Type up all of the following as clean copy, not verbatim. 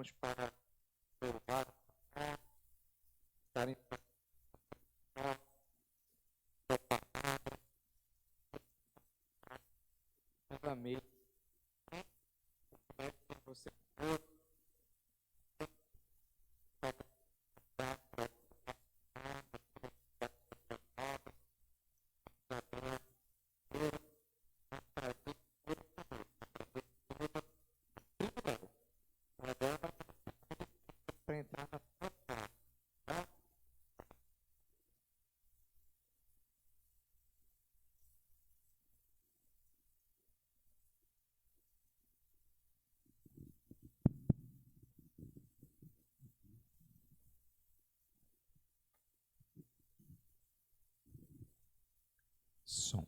vamos para louvar, estarem pela mesa. Você para entrar na som.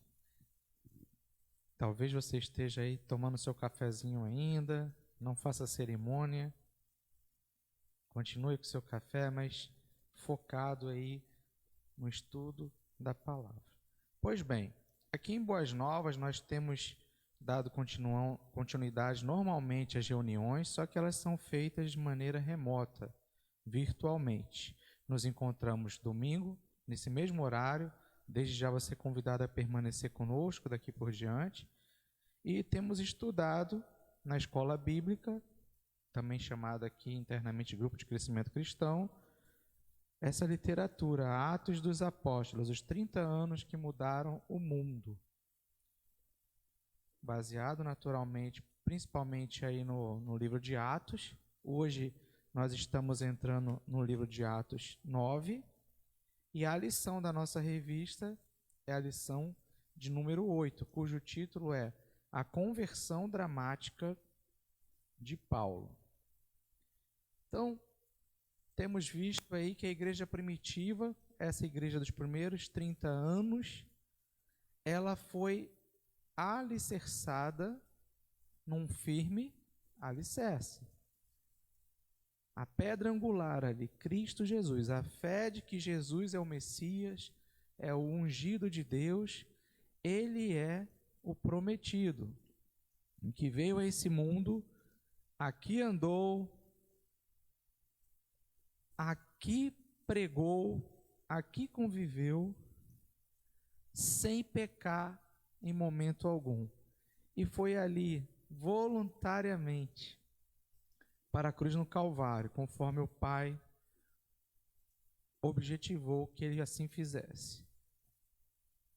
Talvez você esteja aí tomando seu cafezinho ainda, não faça cerimônia, continue com seu café, mas focado aí no estudo da palavra. Pois bem, aqui em Boas Novas nós temos dado continuidade normalmente às reuniões, só que elas são feitas de maneira remota, virtualmente. Nos encontramos domingo, nesse mesmo horário. Desde já você é convidado a permanecer conosco daqui por diante. E temos estudado na escola bíblica, também chamada aqui internamente Grupo de Crescimento Cristão, essa literatura, Atos dos Apóstolos, os 30 anos que mudaram o mundo. Baseado naturalmente, principalmente aí no livro de Atos. Hoje nós estamos entrando no livro de Atos 9. E a lição da nossa revista é a lição de número 8, cujo título é A Conversão Dramática de Paulo. Então, temos visto aí que a igreja primitiva, essa igreja dos primeiros 30 anos, ela foi alicerçada num firme alicerce. A pedra angular ali, Cristo Jesus, a fé de que Jesus é o Messias, é o ungido de Deus, ele é o prometido, que veio a esse mundo, aqui andou, aqui pregou, aqui conviveu, sem pecar em momento algum. E foi ali, voluntariamente, para a cruz no Calvário, conforme o Pai objetivou que ele assim fizesse.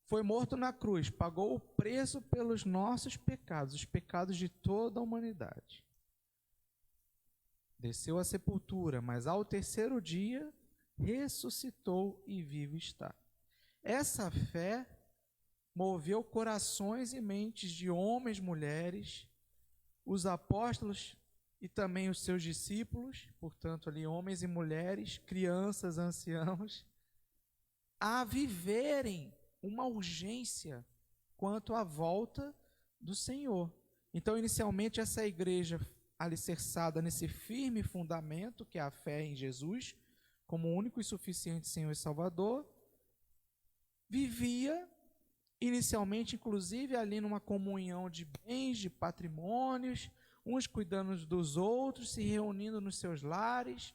Foi morto na cruz, pagou o preço pelos nossos pecados, os pecados de toda a humanidade. Desceu à sepultura, mas ao terceiro dia ressuscitou e vivo está. Essa fé moveu corações e mentes de homens, mulheres, os apóstolos e também os seus discípulos, portanto ali homens e mulheres, crianças, anciãos, a viverem uma urgência quanto à volta do Senhor. Então, inicialmente, essa igreja alicerçada nesse firme fundamento, que é a fé em Jesus, como único e suficiente Senhor e Salvador, vivia inicialmente, inclusive, ali numa comunhão de bens, de patrimônios, uns cuidando dos outros, se reunindo nos seus lares.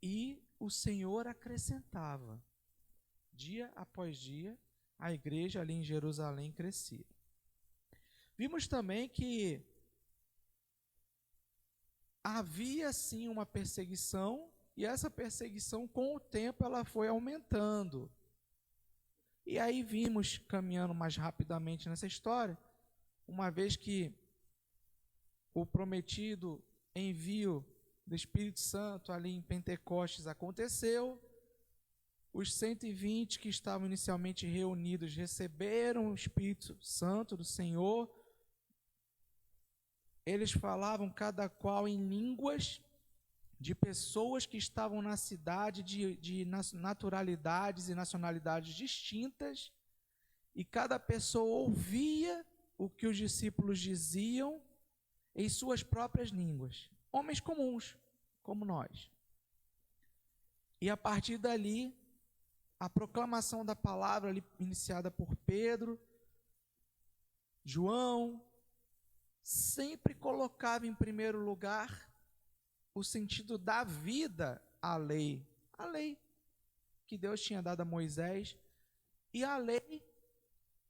E o Senhor acrescentava, dia após dia, a igreja ali em Jerusalém crescia. Vimos também que havia sim uma perseguição, e essa perseguição, com o tempo, ela foi aumentando. E aí vimos, caminhando mais rapidamente nessa história, uma vez que o prometido envio do Espírito Santo ali em Pentecostes aconteceu, os 120 que estavam inicialmente reunidos receberam o Espírito Santo do Senhor. Eles falavam cada qual em línguas de pessoas que estavam na cidade de naturalidades e nacionalidades distintas, e cada pessoa ouvia o que os discípulos diziam em suas próprias línguas. Homens comuns, como nós. E a partir dali, a proclamação da palavra ali, iniciada por Pedro, João, sempre colocava em primeiro lugar o sentido da vida à lei. A lei que Deus tinha dado a Moisés e a lei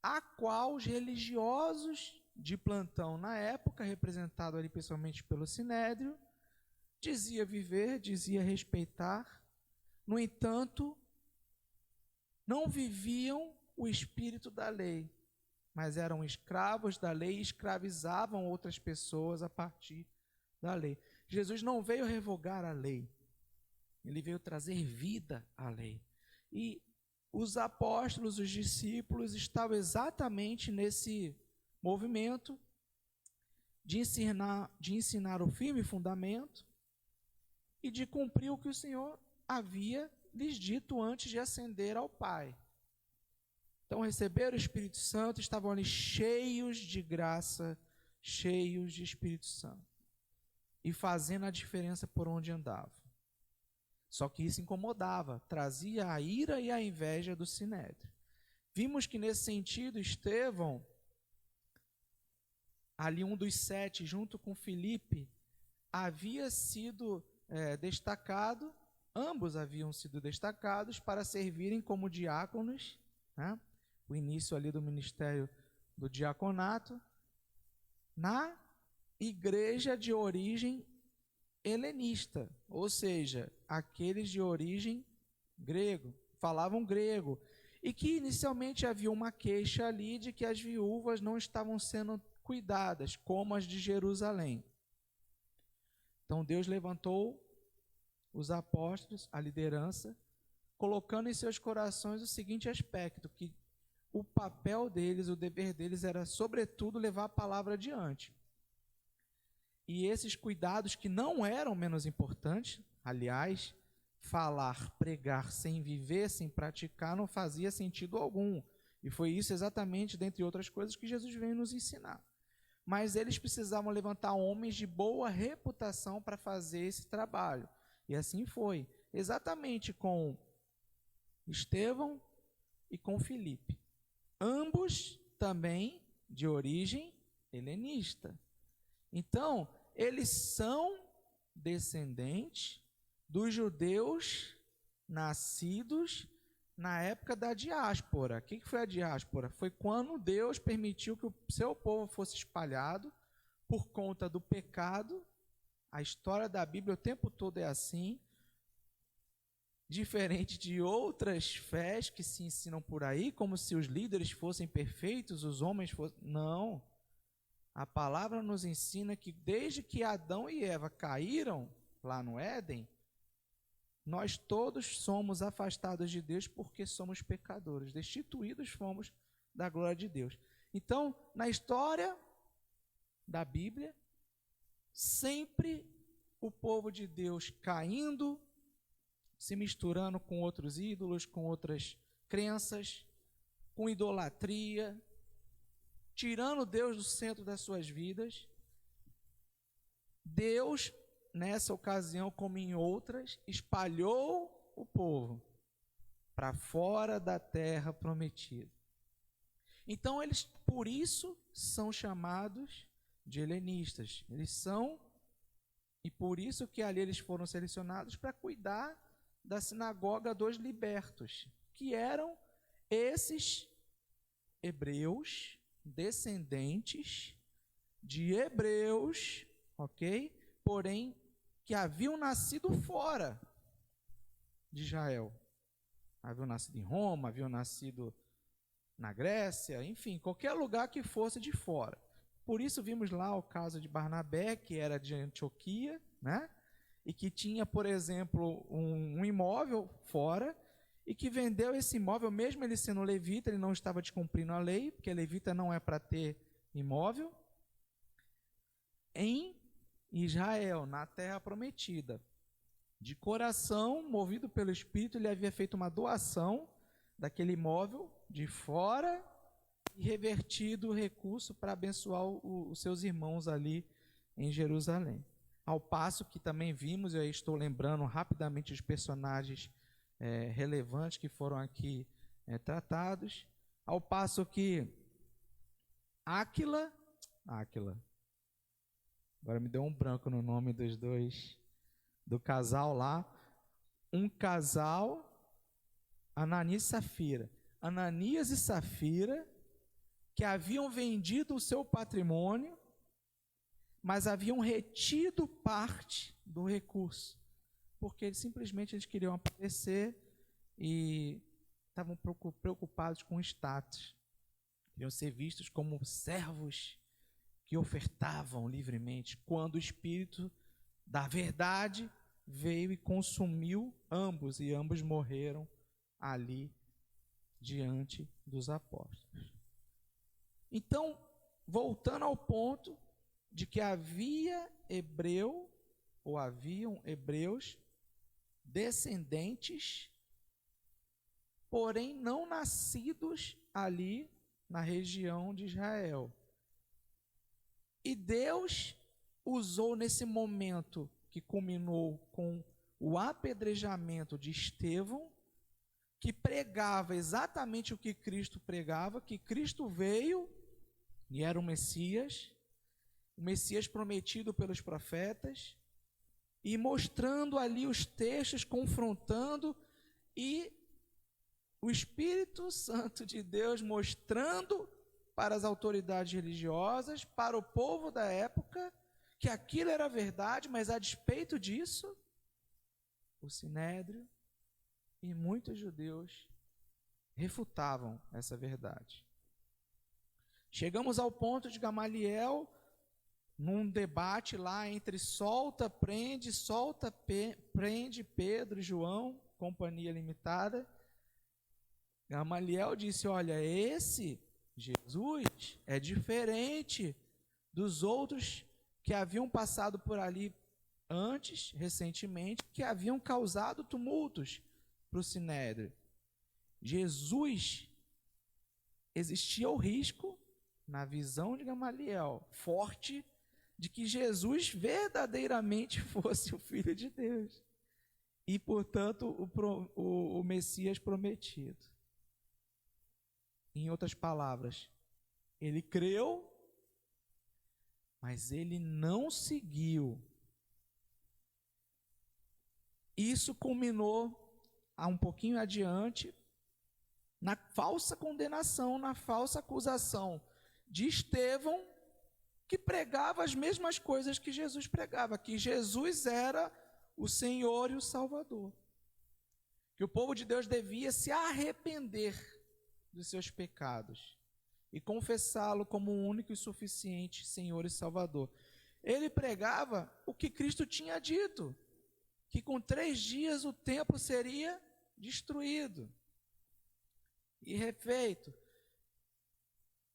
a qual os religiosos de plantão na época, representado ali pessoalmente pelo Sinédrio, dizia viver, dizia respeitar. No entanto, não viviam o espírito da lei, mas eram escravos da lei e escravizavam outras pessoas a partir da lei. Jesus não veio revogar a lei, ele veio trazer vida à lei. E os apóstolos, os discípulos, estavam exatamente nesse movimento de ensinar o firme fundamento e de cumprir o que o Senhor havia lhes dito antes de ascender ao Pai. Então receberam o Espírito Santo, estavam ali cheios de graça, cheios de Espírito Santo, e fazendo a diferença por onde andavam. Só que isso incomodava, trazia a ira e a inveja do Sinédrio. Vimos que nesse sentido Estevão, ali um dos 7, junto com Filipe, havia sido destacado, ambos haviam sido destacados para servirem como diáconos, né? O início ali do ministério do diaconato, na igreja de origem helenista, ou seja, aqueles de origem grego, falavam grego, e que inicialmente havia uma queixa ali de que as viúvas não estavam sendo cuidadas, como as de Jerusalém. Então Deus levantou os apóstolos, a liderança, colocando em seus corações o seguinte aspecto, que o papel deles, o dever deles era, sobretudo, levar a palavra adiante. E esses cuidados que não eram menos importantes, aliás, falar, pregar sem viver, sem praticar, não fazia sentido algum. E foi isso exatamente, dentre outras coisas, que Jesus veio nos ensinar. Mas eles precisavam levantar homens de boa reputação para fazer esse trabalho. E assim foi, exatamente com Estevão e com Filipe. Ambos também de origem helenista. Então, eles são descendentes dos judeus nascidos na época da diáspora. O que foi a diáspora? Foi quando Deus permitiu que o seu povo fosse espalhado por conta do pecado. A história da Bíblia o tempo todo é assim, diferente de outras fés que se ensinam por aí, como se os líderes fossem perfeitos, os homens fossem... Não. A palavra nos ensina que desde que Adão e Eva caíram lá no Éden, nós todos somos afastados de Deus porque somos pecadores, destituídos fomos da glória de Deus. Então, na história da Bíblia, sempre o povo de Deus caindo, se misturando com outros ídolos, com outras crenças, com idolatria, tirando Deus do centro das suas vidas. Deus, nessa ocasião, como em outras, espalhou o povo para fora da terra prometida. Então, eles, por isso, são chamados de helenistas. Eles são, e por isso que ali eles foram selecionados para cuidar da sinagoga dos libertos, que eram esses hebreus, descendentes de hebreus, ok? Porém, que haviam nascido fora de Israel. Haviam nascido em Roma, haviam nascido na Grécia, enfim, qualquer lugar que fosse de fora. Por isso vimos lá o caso de Barnabé, que era de Antioquia, né? E que tinha, por exemplo, um imóvel fora, e que vendeu esse imóvel, mesmo ele sendo levita, ele não estava descumprindo a lei, porque levita não é para ter imóvel, em Israel, na terra prometida. De coração, movido pelo Espírito, ele havia feito uma doação daquele imóvel de fora e revertido o recurso para abençoar os seus irmãos ali em Jerusalém. Ao passo que também vimos, eu estou lembrando rapidamente os personagens relevantes que foram aqui tratados, ao passo que Áquila, Agora me deu um branco no nome dos dois, do casal lá. Um casal, Ananias e Safira. Ananias e Safira, que haviam vendido o seu patrimônio, mas haviam retido parte do recurso, porque eles queriam aparecer e estavam preocupados com o status. Queriam ser vistos como servos que ofertavam livremente, quando o Espírito da verdade veio e consumiu ambos, e ambos morreram ali diante dos apóstolos. Então, voltando ao ponto de que haviam hebreus descendentes, porém não nascidos ali na região de Israel. E Deus usou nesse momento que culminou com o apedrejamento de Estevão, que pregava exatamente o que Cristo pregava, que Cristo veio e era o Messias prometido pelos profetas, e mostrando ali os textos, confrontando, e o Espírito Santo de Deus mostrando para as autoridades religiosas, para o povo da época, que aquilo era verdade, mas a despeito disso, o Sinédrio e muitos judeus refutavam essa verdade. Chegamos ao ponto de Gamaliel, num debate lá entre prende Pedro e João, Companhia Limitada. Gamaliel disse: olha, esse Jesus é diferente dos outros que haviam passado por ali antes, recentemente, que haviam causado tumultos para o Sinédrio. Jesus, existia o risco, na visão de Gamaliel, forte, de que Jesus verdadeiramente fosse o Filho de Deus e, portanto, o Messias prometido. Em outras palavras, ele creu, mas ele não seguiu. Isso culminou um pouquinho adiante na falsa condenação, na falsa acusação de Estevão, que pregava as mesmas coisas que Jesus pregava, que Jesus era o Senhor e o Salvador, que o povo de Deus devia se arrepender dos seus pecados e confessá-lo como o único e suficiente Senhor e Salvador. Ele pregava o que Cristo tinha dito, que com 3 dias o templo seria destruído e refeito.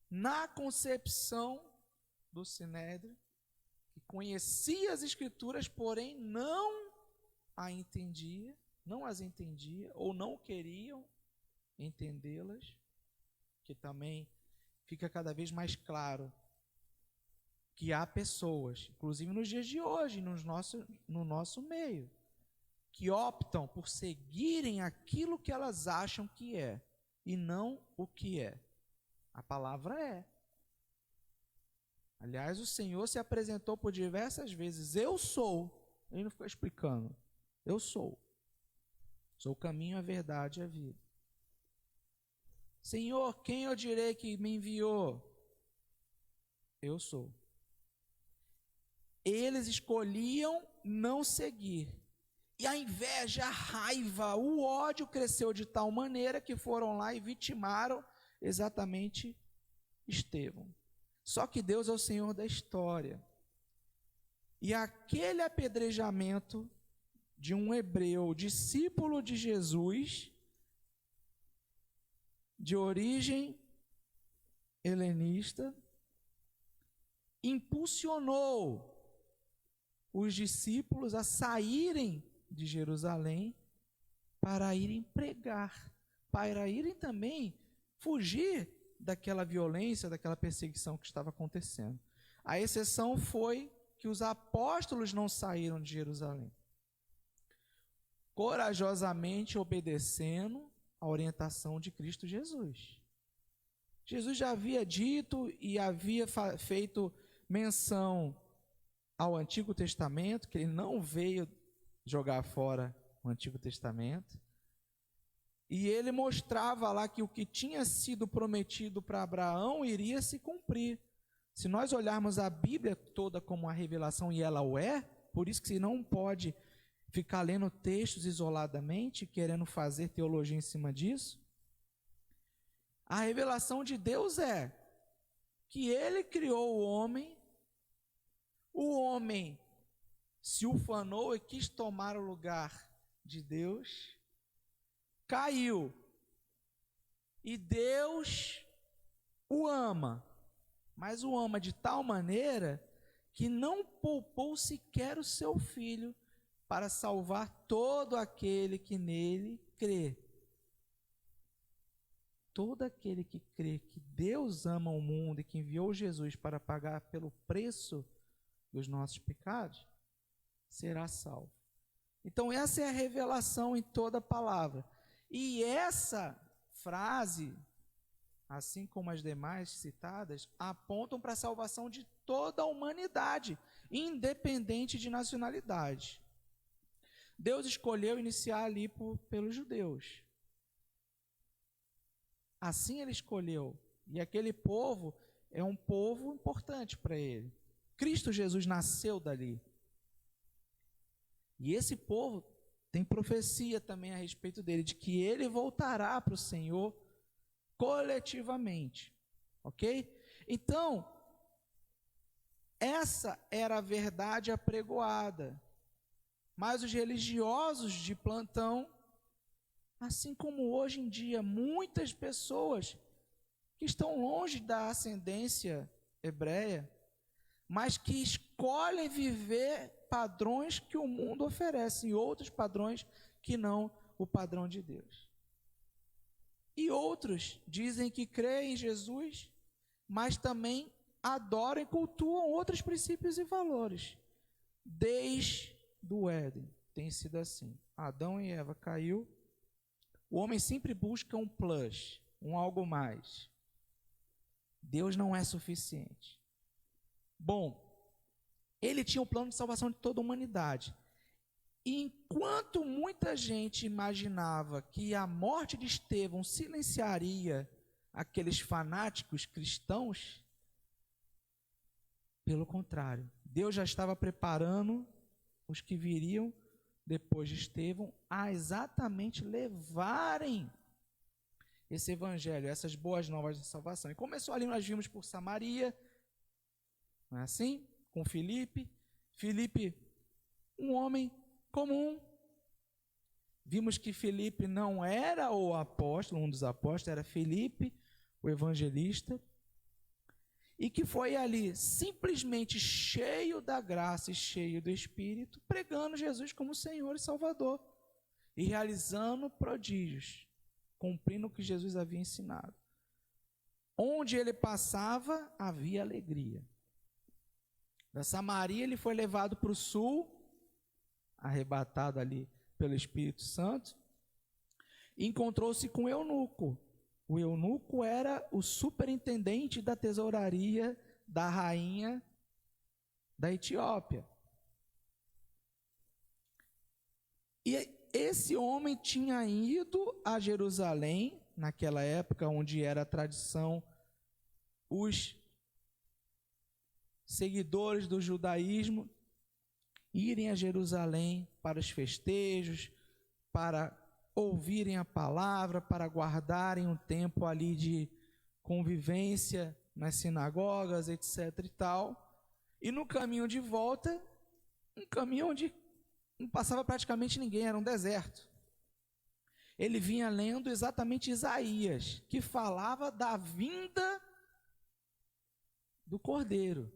Na concepção do Sinédrio, que conhecia as Escrituras, porém não as entendia, ou não queriam entendê-las, que também fica cada vez mais claro que há pessoas, inclusive nos dias de hoje, no nosso meio, que optam por seguirem aquilo que elas acham que é, e não o que é. A palavra é. Aliás, o Senhor se apresentou por diversas vezes: eu sou. Ele não ficou explicando. Eu sou. Sou o caminho, a verdade e a vida. Senhor, quem eu direi que me enviou? Eu sou. Eles escolhiam não seguir. E a inveja, a raiva, o ódio cresceu de tal maneira que foram lá e vitimaram exatamente Estevão. Só que Deus é o Senhor da história. E aquele apedrejamento de um hebreu, discípulo de Jesus, de origem helenista, impulsionou os discípulos a saírem de Jerusalém para irem pregar, para irem também fugir daquela violência, daquela perseguição que estava acontecendo. A exceção foi que os apóstolos não saíram de Jerusalém, corajosamente obedecendo a orientação de Cristo Jesus. Jesus já havia dito e havia feito menção ao Antigo Testamento, que ele não veio jogar fora o Antigo Testamento, e ele mostrava lá que o que tinha sido prometido para Abraão iria se cumprir. Se nós olharmos a Bíblia toda como uma revelação, e ela o é, por isso que você não pode ficar lendo textos isoladamente, querendo fazer teologia em cima disso. A revelação de Deus é que ele criou o homem se ufanou e quis tomar o lugar de Deus, caiu, e Deus o ama, mas o ama de tal maneira que não poupou sequer o seu filho para salvar todo aquele que nele crê. Todo aquele que crê que Deus ama o mundo e que enviou Jesus para pagar pelo preço dos nossos pecados, será salvo. Então essa é a revelação em toda a palavra. E essa frase, assim como as demais citadas, apontam para a salvação de toda a humanidade, independente de nacionalidade. Deus escolheu iniciar ali pelos judeus. Assim ele escolheu. E aquele povo é um povo importante para ele. Cristo Jesus nasceu dali. E esse povo tem profecia também a respeito dele, de que ele voltará para o Senhor coletivamente. Ok? Então, essa era a verdade apregoada. Mas os religiosos de plantão, assim como hoje em dia, muitas pessoas que estão longe da ascendência hebreia, mas que escolhem viver padrões que o mundo oferece, e outros padrões que não o padrão de Deus. E outros dizem que creem em Jesus, mas também adoram e cultuam outros princípios e valores. Desde o Éden tem sido assim. Adão e Eva caiu, o homem sempre busca um plus, um algo mais. Deus não é suficiente. Bom, ele tinha um plano de salvação de toda a humanidade. E enquanto muita gente imaginava que a morte de Estevão silenciaria aqueles fanáticos cristãos, pelo contrário, Deus já estava preparando os que viriam depois de Estevão a exatamente levarem esse evangelho, essas boas novas de salvação. E começou ali, nós vimos por Samaria, não é assim? Com Filipe, um homem comum. Vimos que Filipe não era o apóstolo, um dos apóstolos, era Filipe, o evangelista, e que foi ali simplesmente cheio da graça e cheio do Espírito, pregando Jesus como Senhor e Salvador, e realizando prodígios, cumprindo o que Jesus havia ensinado. Onde ele passava, havia alegria. Da Samaria ele foi levado para o sul, arrebatado ali pelo Espírito Santo, e encontrou-se com o eunuco. O eunuco era o superintendente da tesouraria da rainha da Etiópia. E esse homem tinha ido a Jerusalém, naquela época onde era a tradição, os seguidores do judaísmo irem a Jerusalém para os festejos, para ouvirem a palavra, para guardarem um tempo ali de convivência nas sinagogas, etc. e tal. E no caminho de volta, um caminho onde não passava praticamente ninguém, era um deserto. Ele vinha lendo exatamente Isaías, que falava da vinda do Cordeiro.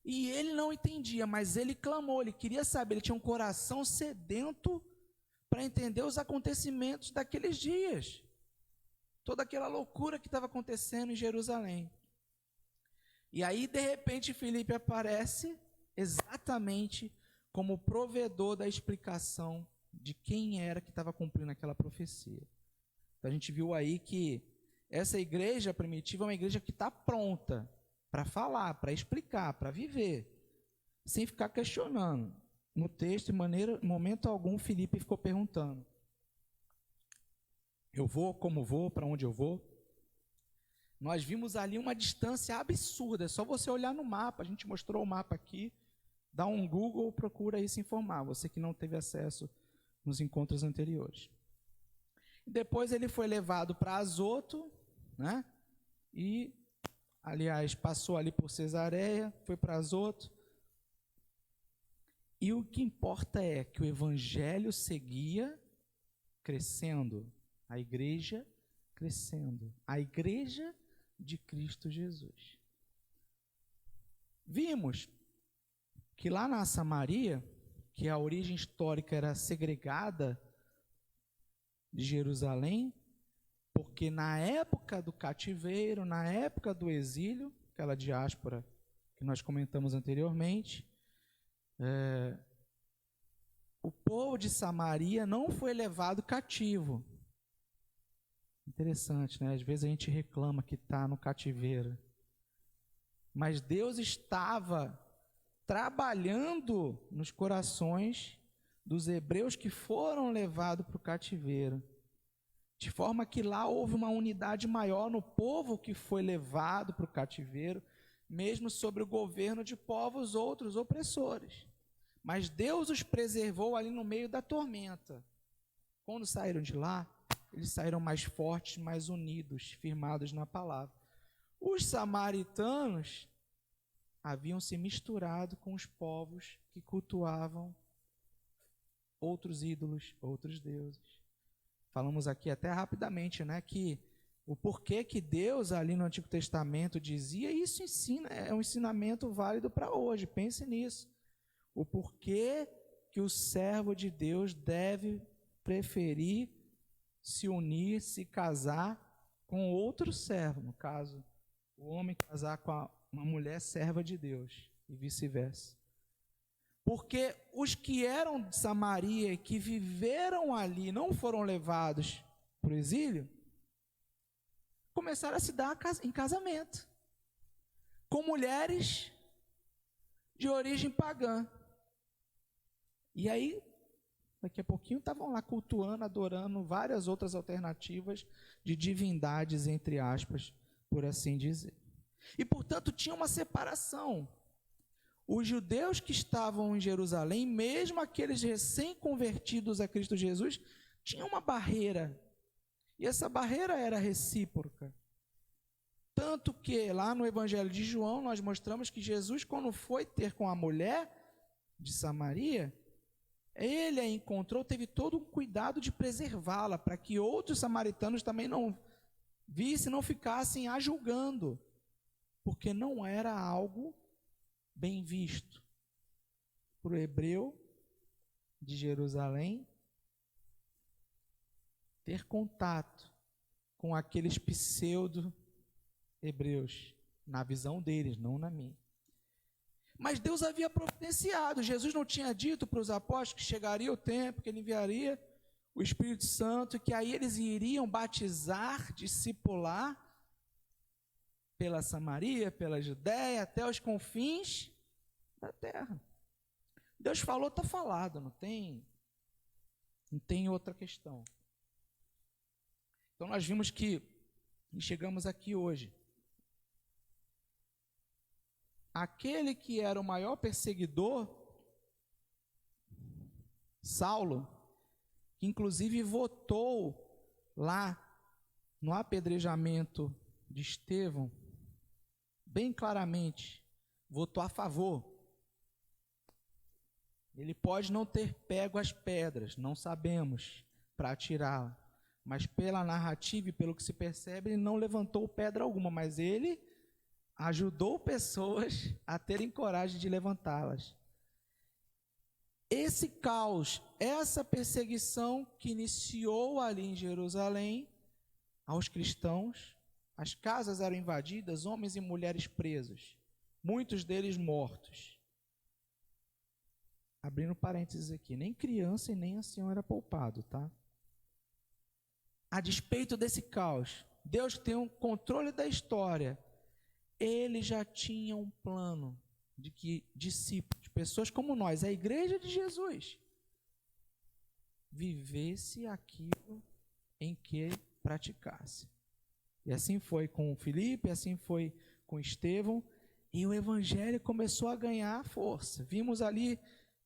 E ele não entendia, mas ele clamou, ele queria saber, ele tinha um coração sedento para entender os acontecimentos daqueles dias. Toda aquela loucura que estava acontecendo em Jerusalém. E aí, de repente, Filipe aparece exatamente como provedor da explicação de quem era que estava cumprindo aquela profecia. Então, a gente viu aí que essa igreja primitiva é uma igreja que está pronta para falar, para explicar, para viver. sem ficar questionando. No texto, em momento algum, Filipe ficou perguntando: eu vou, como vou, para onde eu vou? Nós vimos ali uma distância absurda, é só você olhar no mapa, a gente mostrou o mapa aqui, dá um Google, procura aí se informar, você que não teve acesso nos encontros anteriores. Depois ele foi levado para Azoto, né? E, aliás, passou ali por Cesareia, foi para Azoto. E o que importa é que o evangelho seguia crescendo, a igreja crescendo, a igreja de Cristo Jesus. Vimos que lá na Samaria, que a origem histórica era segregada de Jerusalém, porque na época do cativeiro, na época do exílio, aquela diáspora que nós comentamos anteriormente, o povo de Samaria não foi levado cativo. Interessante, né? Às vezes a gente reclama que está no cativeiro. Mas Deus estava trabalhando nos corações dos hebreus que foram levados para o cativeiro. De forma que lá houve uma unidade maior no povo que foi levado para o cativeiro, mesmo sobre o governo de povos outros opressores. Mas Deus os preservou ali no meio da tormenta. Quando saíram de lá, eles saíram mais fortes, mais unidos, firmados na palavra. Os samaritanos haviam se misturado com os povos que cultuavam outros ídolos, outros deuses. Falamos aqui até rapidamente, né, que o porquê que Deus ali no Antigo Testamento dizia, e isso é um ensinamento válido para hoje, pense nisso. O porquê que o servo de Deus deve preferir se unir, se casar com outro servo, no caso, o homem casar com uma mulher serva de Deus e vice-versa. Porque os que eram de Samaria e que viveram ali, não foram levados para o exílio, começaram a se dar em casamento com mulheres de origem pagã. E aí, daqui a pouquinho, estavam lá cultuando, adorando várias outras alternativas de divindades, entre aspas, por assim dizer. E, portanto, tinha uma separação. Os judeus que estavam em Jerusalém, mesmo aqueles recém-convertidos a Cristo Jesus, tinham uma barreira. E essa barreira era recíproca. Tanto que, lá no Evangelho de João, nós mostramos que Jesus, quando foi ter com a mulher de Samaria, ele a encontrou, teve todo um cuidado de preservá-la, para que outros samaritanos também não vissem, não ficassem a julgando, porque não era algo bem visto para o hebreu de Jerusalém ter contato com aqueles pseudo-hebreus, na visão deles, não na minha. Mas Deus havia providenciado. Jesus não tinha dito para os apóstolos que chegaria o tempo, que ele enviaria o Espírito Santo, que aí eles iriam batizar, discipular pela Samaria, pela Judéia, até os confins da terra. Deus falou, está falado, não tem outra questão. Então nós vimos que chegamos aqui hoje. Aquele que era o maior perseguidor, Saulo, que inclusive votou lá no apedrejamento de Estevão, bem claramente, votou a favor. Ele pode não ter pego as pedras, não sabemos, para atirá-la, mas pela narrativa e pelo que se percebe, ele não levantou pedra alguma, mas ele ajudou pessoas a terem coragem de levantá-las. Esse caos, essa perseguição que iniciou ali em Jerusalém aos cristãos, as casas eram invadidas, homens e mulheres presos, muitos deles mortos. Abrindo parênteses aqui, nem criança e nem ancião era poupado, tá? A despeito desse caos, Deus tem um controle da história. Ele já tinha um plano de que discípulos pessoas como nós, a igreja de Jesus, vivesse aquilo em que praticasse. E assim foi com Filipe, assim foi com Estevão, e o evangelho começou a ganhar força. Vimos ali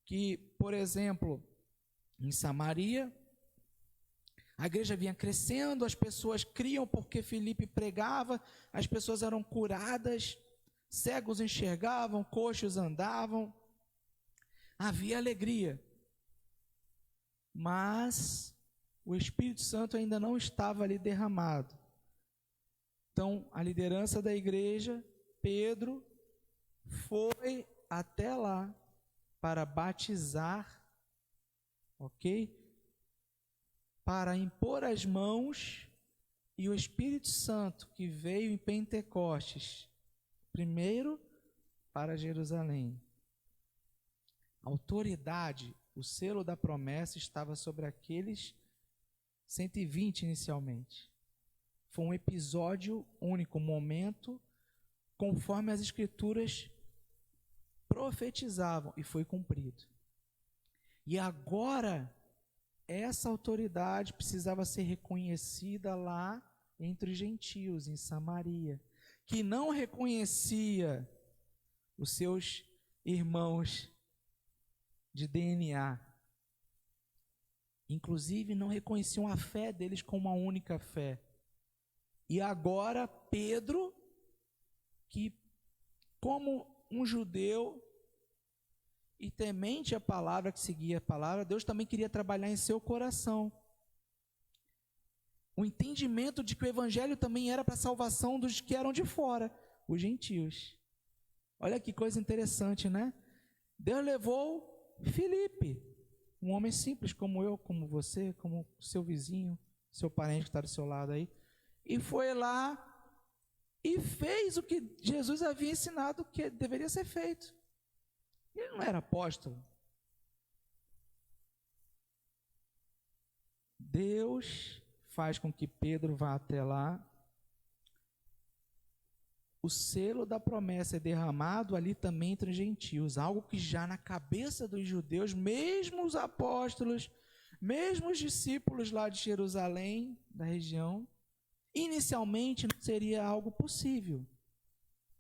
que, por exemplo, em Samaria, a igreja vinha crescendo, as pessoas criam porque Filipe pregava, as pessoas eram curadas, cegos enxergavam, coxos andavam, havia alegria. Mas o Espírito Santo ainda não estava ali derramado. Então, a liderança da igreja, Pedro, foi até lá para batizar, ok? Para impor as mãos, e o Espírito Santo que veio em Pentecostes, primeiro para Jerusalém. A autoridade, o selo da promessa estava sobre aqueles 120 inicialmente. Foi um episódio único, um momento, conforme as Escrituras profetizavam, e foi cumprido. E agora, essa autoridade precisava ser reconhecida lá entre os gentios, em Samaria, que não reconhecia os seus irmãos de DNA. Inclusive, não reconheciam a fé deles como uma única fé. E agora, Pedro, que como um judeu e temente a palavra, que seguia a palavra, Deus também queria trabalhar em seu coração. O entendimento de que o evangelho também era para a salvação dos que eram de fora, os gentios. Olha que coisa interessante, né? Deus levou Filipe, um homem simples como eu, como você, como seu vizinho, seu parente que está do seu lado aí, e foi lá e fez o que Jesus havia ensinado que deveria ser feito. Ele não era apóstolo. Deus faz com que Pedro vá até lá. O selo da promessa é derramado ali também entre os gentios, algo que já na cabeça dos judeus, mesmo os apóstolos, mesmo os discípulos lá de Jerusalém, da região, inicialmente não seria algo possível.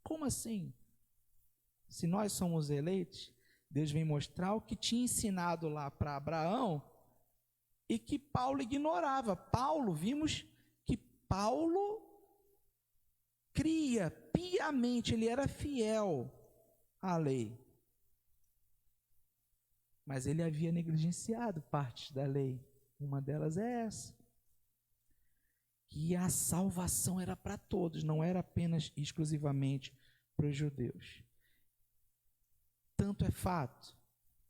Como assim? Se nós somos eleitos, Deus vem mostrar o que tinha ensinado lá para Abraão e que Paulo ignorava. Vimos que Paulo cria piamente, ele era fiel à lei. Mas ele havia negligenciado partes da lei. Uma delas é essa. Que a salvação era para todos, não era apenas exclusivamente para os judeus. Tanto é fato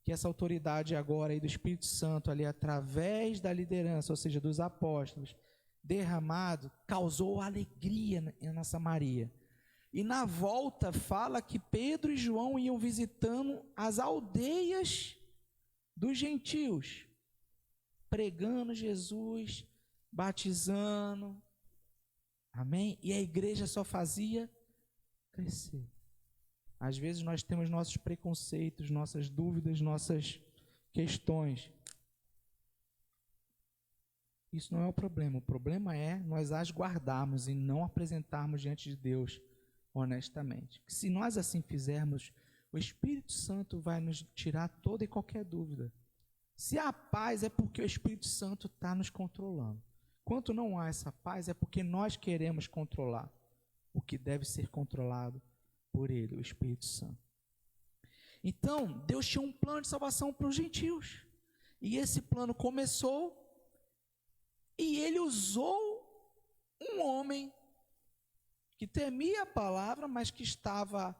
que essa autoridade agora aí do Espírito Santo ali através da liderança, ou seja, dos apóstolos, derramado, causou alegria na Samaria. E na volta fala que Pedro e João iam visitando as aldeias dos gentios, pregando Jesus, batizando, amém? E a igreja só fazia crescer. Às vezes nós temos nossos preconceitos, nossas dúvidas, nossas questões. Isso não é o problema é nós as guardarmos e não apresentarmos diante de Deus honestamente. Se nós assim fizermos, o Espírito Santo vai nos tirar toda e qualquer dúvida. Se há paz, é porque o Espírito Santo está nos controlando. Quanto não há essa paz, é porque nós queremos controlar o que deve ser controlado por Ele, o Espírito Santo. Então, Deus tinha um plano de salvação para os gentios. E esse plano começou e Ele usou um homem que temia a palavra, mas que estava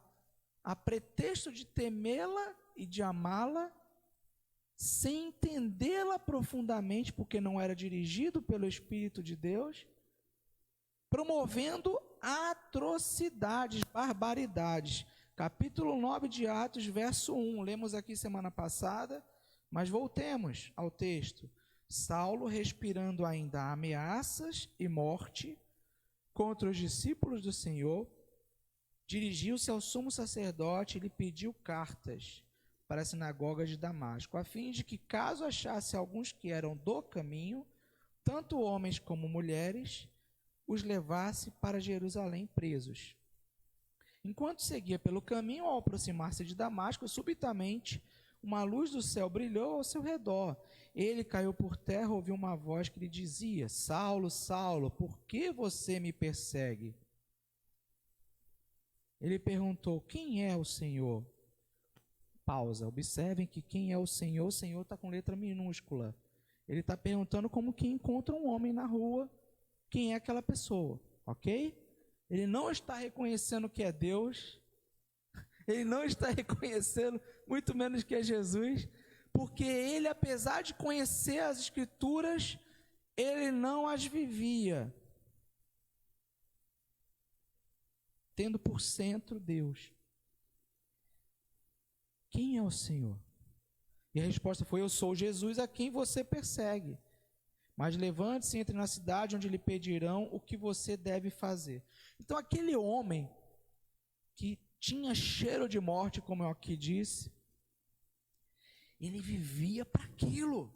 a pretexto de temê-la e de amá-la, sem entendê-la profundamente, porque não era dirigido pelo Espírito de Deus, promovendo atrocidades, barbaridades. Capítulo 9 de Atos, verso 1, lemos aqui semana passada, mas voltemos ao texto. Saulo, respirando ainda ameaças e morte contra os discípulos do Senhor, dirigiu-se ao sumo sacerdote e lhe pediu cartas, para a sinagoga de Damasco, a fim de que, caso achasse alguns que eram do caminho, tanto homens como mulheres, os levasse para Jerusalém presos. Enquanto seguia pelo caminho, ao aproximar-se de Damasco, subitamente uma luz do céu brilhou ao seu redor. Ele caiu por terra, ouviu uma voz que lhe dizia: Saulo, Saulo, por que você me persegue? Ele perguntou: quem é o Senhor? Pausa. Observem que quem é o Senhor está com letra minúscula. Ele está perguntando como que encontra um homem na rua, quem é aquela pessoa, ok? Ele não está reconhecendo que é Deus, ele não está reconhecendo, muito menos que é Jesus, porque ele, apesar de conhecer as Escrituras, ele não as vivia, tendo por centro Deus. Quem é o Senhor? E a resposta foi: eu sou Jesus a quem você persegue. Mas levante-se e entre na cidade, onde lhe pedirão o que você deve fazer. Então aquele homem que tinha cheiro de morte, como eu aqui disse, ele vivia para aquilo.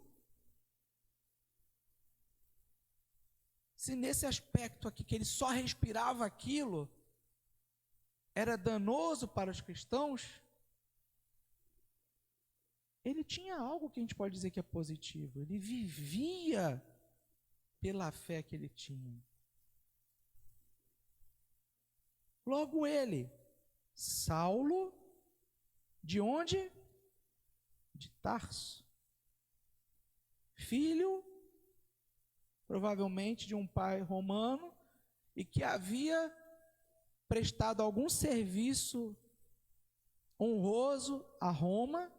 Se nesse aspecto aqui, que ele só respirava aquilo, era danoso para os cristãos, ele tinha algo que a gente pode dizer que é positivo. Ele vivia pela fé que ele tinha. Logo ele, Saulo, de onde? De Tarso. Filho, provavelmente de um pai romano, e que havia prestado algum serviço honroso a Roma,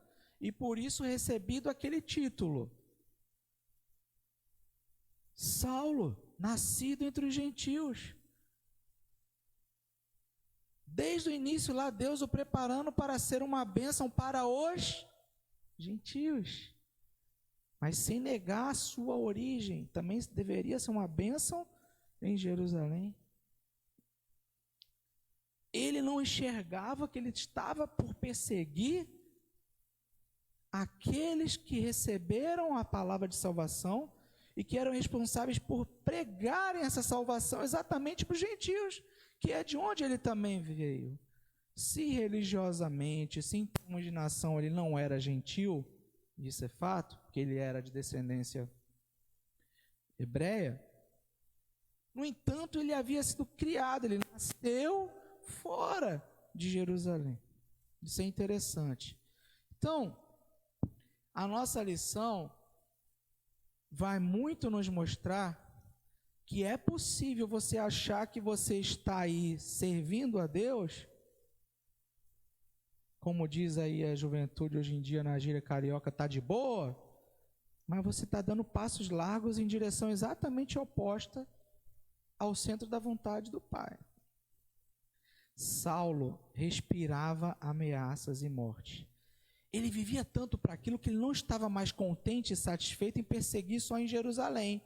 e por isso recebido aquele título. Saulo, nascido entre os gentios. Desde o início lá, Deus o preparando para ser uma bênção para os gentios. Mas sem negar a sua origem, também deveria ser uma bênção em Jerusalém. Ele não enxergava que ele estava por perseguir aqueles que receberam a palavra de salvação e que eram responsáveis por pregarem essa salvação exatamente para os gentios, que é de onde ele também veio. Se religiosamente, se em termos de nação ele não era gentil, isso é fato, porque ele era de descendência hebreia, no entanto, ele havia sido criado, ele nasceu fora de Jerusalém. Isso é interessante. Então, a nossa lição vai muito nos mostrar que é possível você achar que você está aí servindo a Deus, como diz aí a juventude hoje em dia na gíria carioca, está de boa, mas você está dando passos largos em direção exatamente oposta ao centro da vontade do Pai. Saulo respirava ameaças e morte. Ele vivia tanto para aquilo que ele não estava mais contente e satisfeito em perseguir só em Jerusalém.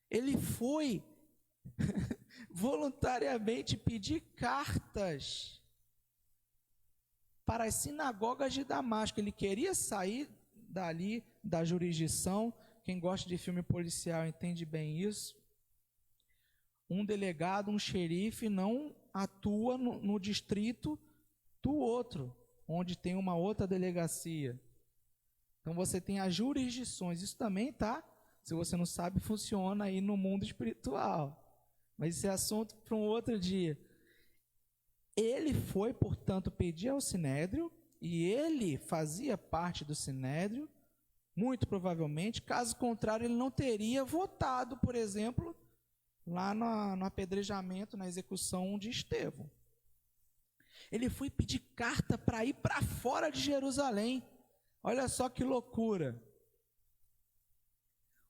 Ele foi voluntariamente pedir cartas para as sinagogas de Damasco. Ele queria sair dali, da jurisdição. Quem gosta de filme policial entende bem isso. Um delegado, um xerife não atua no distrito do outro, onde tem uma outra delegacia. Então você tem as jurisdições. Isso também, tá? Se você não sabe, funciona aí no mundo espiritual. Mas esse é assunto para um outro dia. Ele foi, portanto, pedir ao Sinédrio, e ele fazia parte do Sinédrio, muito provavelmente. Caso contrário, ele não teria votado, por exemplo, lá no apedrejamento, na execução de Estevão. Ele foi pedir carta para ir para fora de Jerusalém. Olha só que loucura.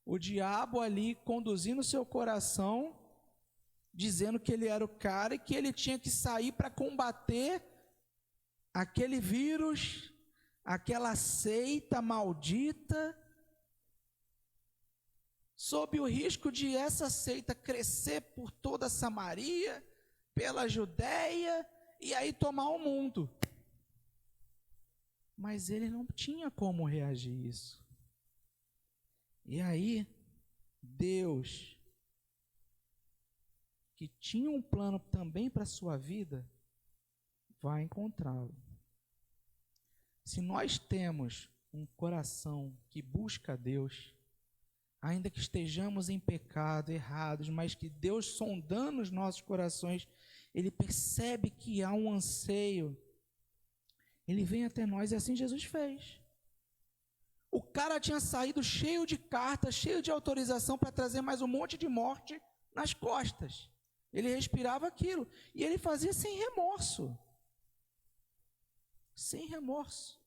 O diabo ali conduzindo seu coração, dizendo que ele era o cara e que ele tinha que sair para combater aquele vírus, aquela seita maldita, sob o risco de essa seita crescer por toda Samaria, pela Judéia, e aí tomar o mundo. Mas ele não tinha como reagir a isso. E aí, Deus, que tinha um plano também para a sua vida, vai encontrá-lo. Se nós temos um coração que busca a Deus, ainda que estejamos em pecado, errados, mas que Deus, sondando os nossos corações, Ele percebe que há um anseio, Ele vem até nós, e assim Jesus fez. O cara tinha saído cheio de cartas, cheio de autorização para trazer mais um monte de morte nas costas. Ele respirava aquilo, e ele fazia sem remorso. Sem remorso.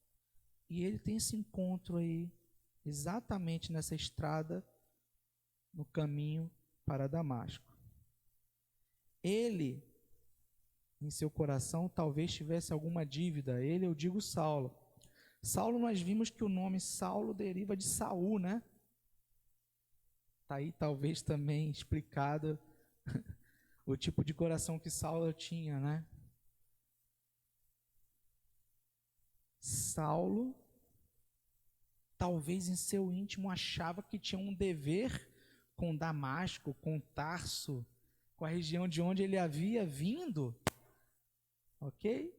E ele tem esse encontro aí, exatamente nessa estrada, no caminho para Damasco. Ele, em seu coração, talvez tivesse alguma dívida. Ele, eu digo Saulo. Saulo, nós vimos que o nome Saulo deriva de Saul, né? Está aí talvez também explicado o tipo de coração que Saulo tinha, né? Saulo, talvez em seu íntimo, achava que tinha um dever com Damasco, com Tarso, com a região de onde ele havia vindo, ok?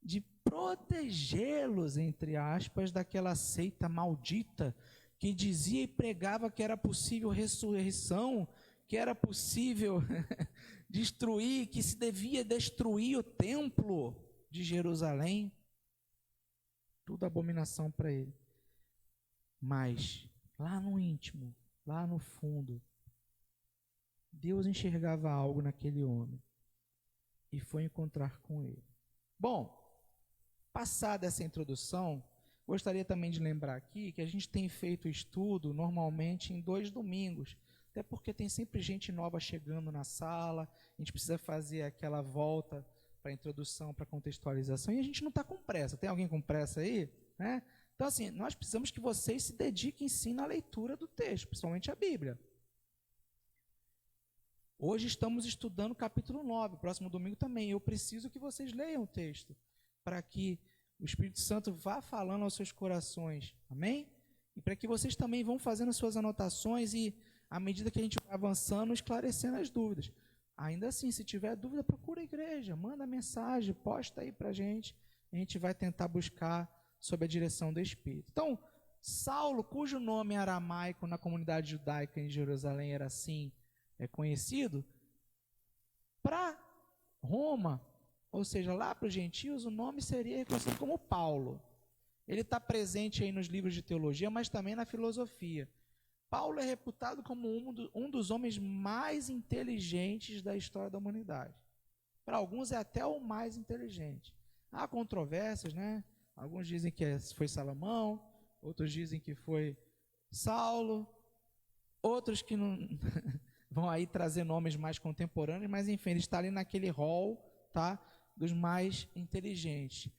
De protegê-los, entre aspas, daquela seita maldita que dizia e pregava que era possível ressurreição, que era possível destruir, que se devia destruir o templo de Jerusalém. Tudo abominação para ele. Mas, lá no íntimo, lá no fundo, Deus enxergava algo naquele homem e foi encontrar com ele. Bom, passada essa introdução, gostaria também de lembrar aqui que a gente tem feito estudo normalmente em 2 domingos, até porque tem sempre gente nova chegando na sala, a gente precisa fazer aquela volta para a introdução, para a contextualização, e a gente não está com pressa. Tem alguém com pressa aí? Né? Então, assim, nós precisamos que vocês se dediquem sim na leitura do texto, principalmente a Bíblia. Hoje estamos estudando o capítulo 9, próximo domingo também. Eu preciso que vocês leiam o texto, para que o Espírito Santo vá falando aos seus corações, amém? E para que vocês também vão fazendo suas anotações e, à medida que a gente vai avançando, esclarecendo as dúvidas. Ainda assim, se tiver dúvida, procura a igreja, manda mensagem, posta aí para a gente vai tentar buscar sob a direção do Espírito. Então, Saulo, cujo nome aramaico na comunidade judaica em Jerusalém era assim conhecido, para Roma, ou seja, lá para os gentios, o nome seria reconhecido como Paulo. Ele está presente aí nos livros de teologia, mas também na filosofia. Paulo é reputado como um dos homens mais inteligentes da história da humanidade. Para alguns é até o mais inteligente. Há controvérsias, né? Alguns dizem que foi Salomão, outros dizem que foi Saulo, outros que não vão aí trazer nomes mais contemporâneos, mas enfim, ele está ali naquele hall, tá? Dos mais inteligentes.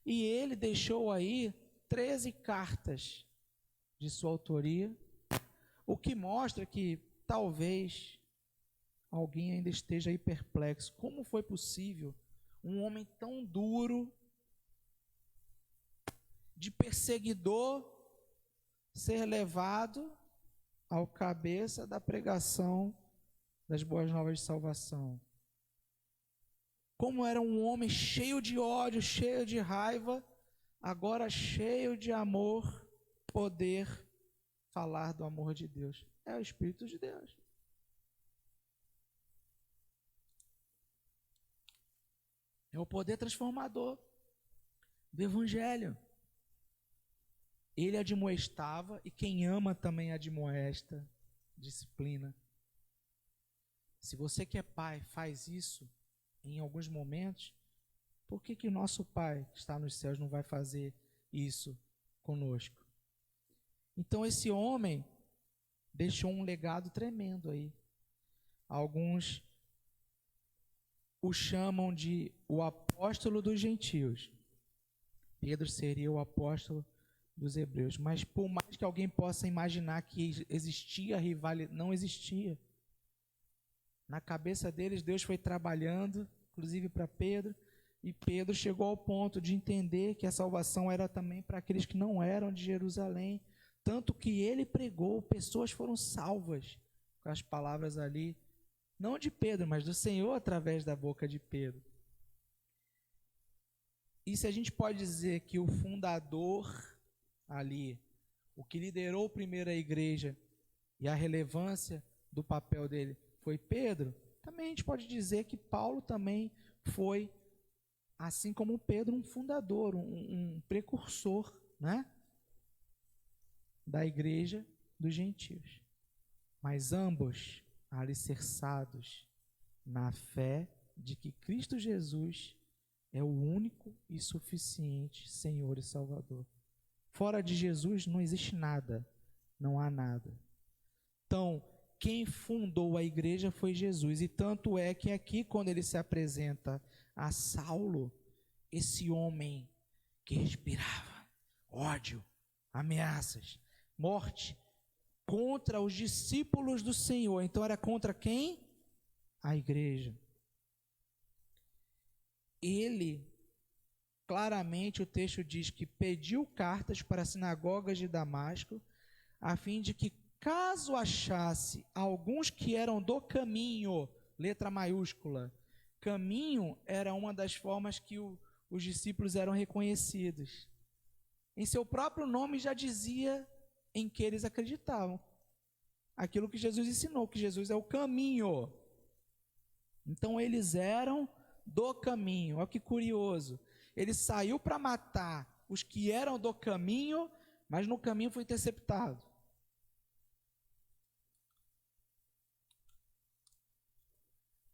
E ele deixou aí 13 cartas de sua autoria, o que mostra que talvez alguém ainda esteja aí perplexo. Como foi possível um homem tão duro, de perseguidor, ser levado ao cabeça da pregação das boas novas de salvação? Como era um homem cheio de ódio, cheio de raiva, agora cheio de amor, poder falar do amor de Deus? É o Espírito de Deus. É o poder transformador do Evangelho. Ele admoestava, e quem ama também admoesta, disciplina. Se você que é pai faz isso em alguns momentos, por que o nosso Pai que está nos céus não vai fazer isso conosco? Então esse homem deixou um legado tremendo aí. Alguns o chamam de o apóstolo dos gentios. Pedro seria o apóstolo dos hebreus. Mas por mais que alguém possa imaginar que existia rivalidade, não existia. Na cabeça deles, Deus foi trabalhando, inclusive para Pedro, e Pedro chegou ao ponto de entender que a salvação era também para aqueles que não eram de Jerusalém, tanto que ele pregou, pessoas foram salvas com as palavras ali, não de Pedro, mas do Senhor através da boca de Pedro. E se a gente pode dizer que o fundador ali, o que liderou primeiro a igreja e a relevância do papel dele foi Pedro, também a gente pode dizer que Paulo também foi, assim como Pedro, um fundador, um precursor, né, da igreja dos gentios. Mas ambos alicerçados na fé de que Cristo Jesus é o único e suficiente Senhor e Salvador. Fora de Jesus não existe nada, não há nada. Então, quem fundou a igreja foi Jesus, e tanto é que aqui, quando ele se apresenta a Saulo, esse homem que respirava ódio, ameaças, morte, contra os discípulos do Senhor. Então era contra quem? A igreja. Ele, claramente o texto diz que pediu cartas para as sinagogas de Damasco, a fim de que, caso achasse alguns que eram do caminho, letra maiúscula, caminho era uma das formas que os discípulos eram reconhecidos. Em seu próprio nome já dizia em que eles acreditavam. Aquilo que Jesus ensinou, que Jesus é o caminho. Então eles eram do caminho. Olha que curioso. Ele saiu para matar os que eram do caminho, mas no caminho foi interceptado.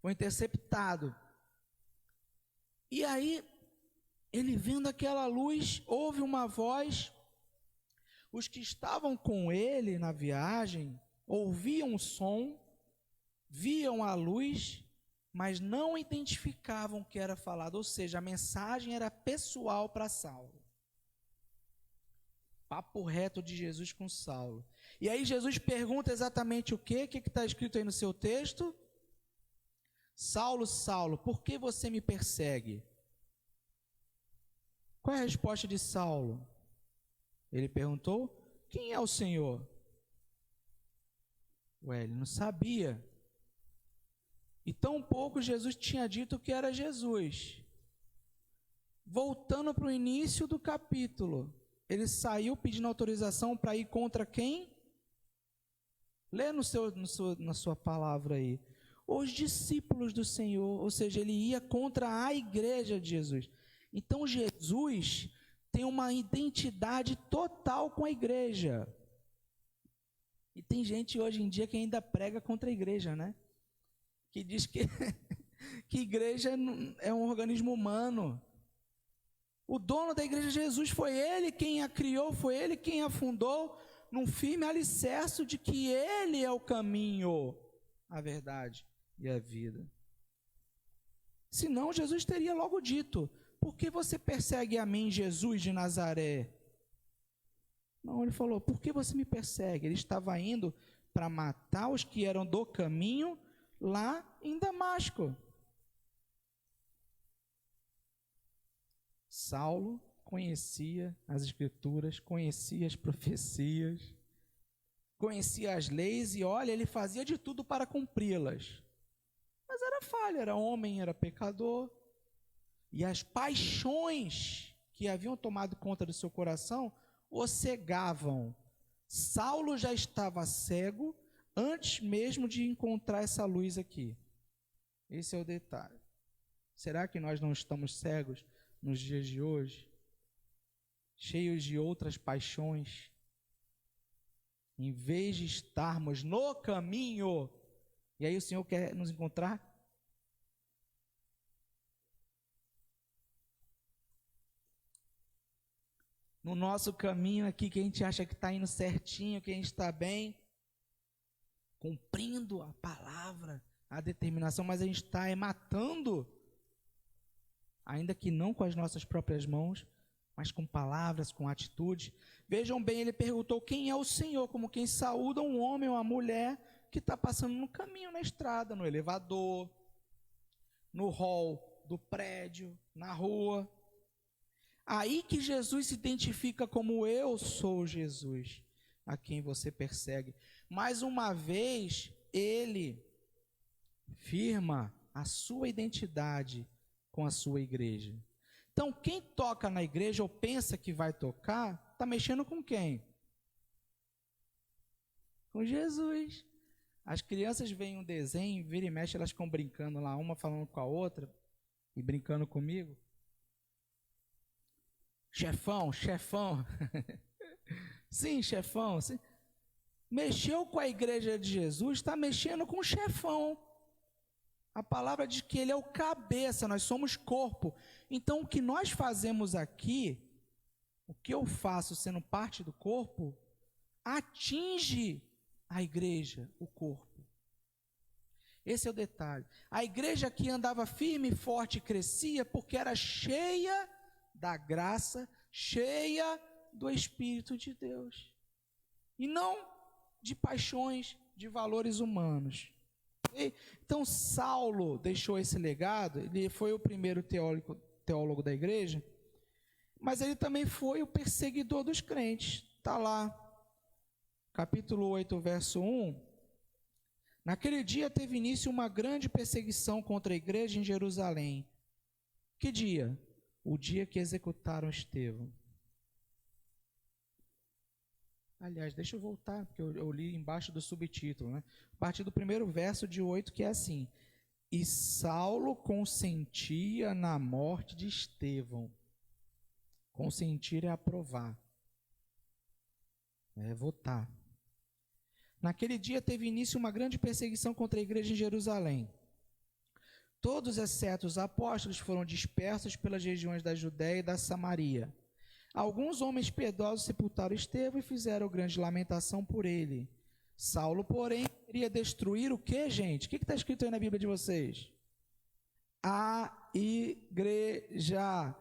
Foi interceptado. E aí, ele vendo aquela luz, ouve uma voz. Os que estavam com ele na viagem ouviam o som, viam a luz, mas não identificavam o que era falado. Ou seja, a mensagem era pessoal para Saulo. Papo reto de Jesus com Saulo. E aí Jesus pergunta exatamente o quê? O que está escrito aí no seu texto? Saulo, Saulo, por que você me persegue? Qual é a resposta de Saulo? Ele perguntou, quem é o Senhor? Ele não sabia. E tão pouco Jesus tinha dito que era Jesus. Voltando para o início do capítulo, ele saiu pedindo autorização para ir contra quem? Lê na sua palavra aí. Os discípulos do Senhor, ou seja, ele ia contra a igreja de Jesus. Então Jesus tem uma identidade total com a igreja. E tem gente hoje em dia que ainda prega contra a igreja, né? Que diz que igreja é um organismo humano. O dono da igreja Jesus foi ele quem a criou, foi ele quem a fundou, num firme alicerce de que ele é o caminho, a verdade e a vida. Senão Jesus teria logo dito, por que você persegue a mim, Jesus de Nazaré? Não, ele falou, por que você me persegue? Ele estava indo para matar os que eram do caminho lá em Damasco. Saulo conhecia as escrituras, conhecia as profecias, conhecia as leis e olha, ele fazia de tudo para cumpri-las. Mas era falha, era homem, era pecador. E as paixões que haviam tomado conta do seu coração o cegavam. Saulo já estava cego antes mesmo de encontrar essa luz aqui. Esse é o detalhe. Será que nós não estamos cegos nos dias de hoje? Cheios de outras paixões? Em vez de estarmos no caminho, e aí o Senhor quer nos encontrar? No nosso caminho aqui, que a gente acha que está indo certinho, que a gente está bem, cumprindo a palavra, a determinação, mas a gente está matando, ainda que não com as nossas próprias mãos, mas com palavras, com atitude. Vejam bem, ele perguntou quem é o Senhor, como quem saúda um homem ou uma mulher que está passando no caminho, na estrada, no elevador, no hall do prédio, na rua. Aí que Jesus se identifica como eu sou Jesus, a quem você persegue. Mais uma vez, ele firma a sua identidade com a sua igreja. Então, quem toca na igreja ou pensa que vai tocar, está mexendo com quem? Com Jesus. As crianças veem um desenho, vira e mexe, elas ficam brincando lá, uma falando com a outra e brincando comigo. Chefão, chefão. Sim, chefão. Sim. Mexeu com a igreja de Jesus, está mexendo com o chefão. A palavra diz que ele é o cabeça, nós somos corpo. Então, o que nós fazemos aqui, o que eu faço sendo parte do corpo, atinge a igreja, o corpo. Esse é o detalhe. A igreja que andava firme e forte crescia porque era cheia da graça, cheia do Espírito de Deus. E não de paixões, de valores humanos. Então, Saulo deixou esse legado, ele foi o primeiro teólogo da igreja, mas ele também foi o perseguidor dos crentes. Está lá, capítulo 8, verso 1. Naquele dia teve início uma grande perseguição contra a igreja em Jerusalém. Que dia? O dia que executaram Estevão. Aliás, deixa eu voltar, porque eu li embaixo do subtítulo, né? A partir do primeiro verso de 8, que é assim: e Saulo consentia na morte de Estevão. Consentir é aprovar, é votar. Naquele dia teve início uma grande perseguição contra a igreja em Jerusalém. Todos, exceto os apóstolos, foram dispersos pelas regiões da Judéia e da Samaria. Alguns homens piedosos sepultaram Estevão e fizeram grande lamentação por ele. Saulo, porém, queria destruir o que, gente? O que está escrito aí na Bíblia de vocês? A igreja.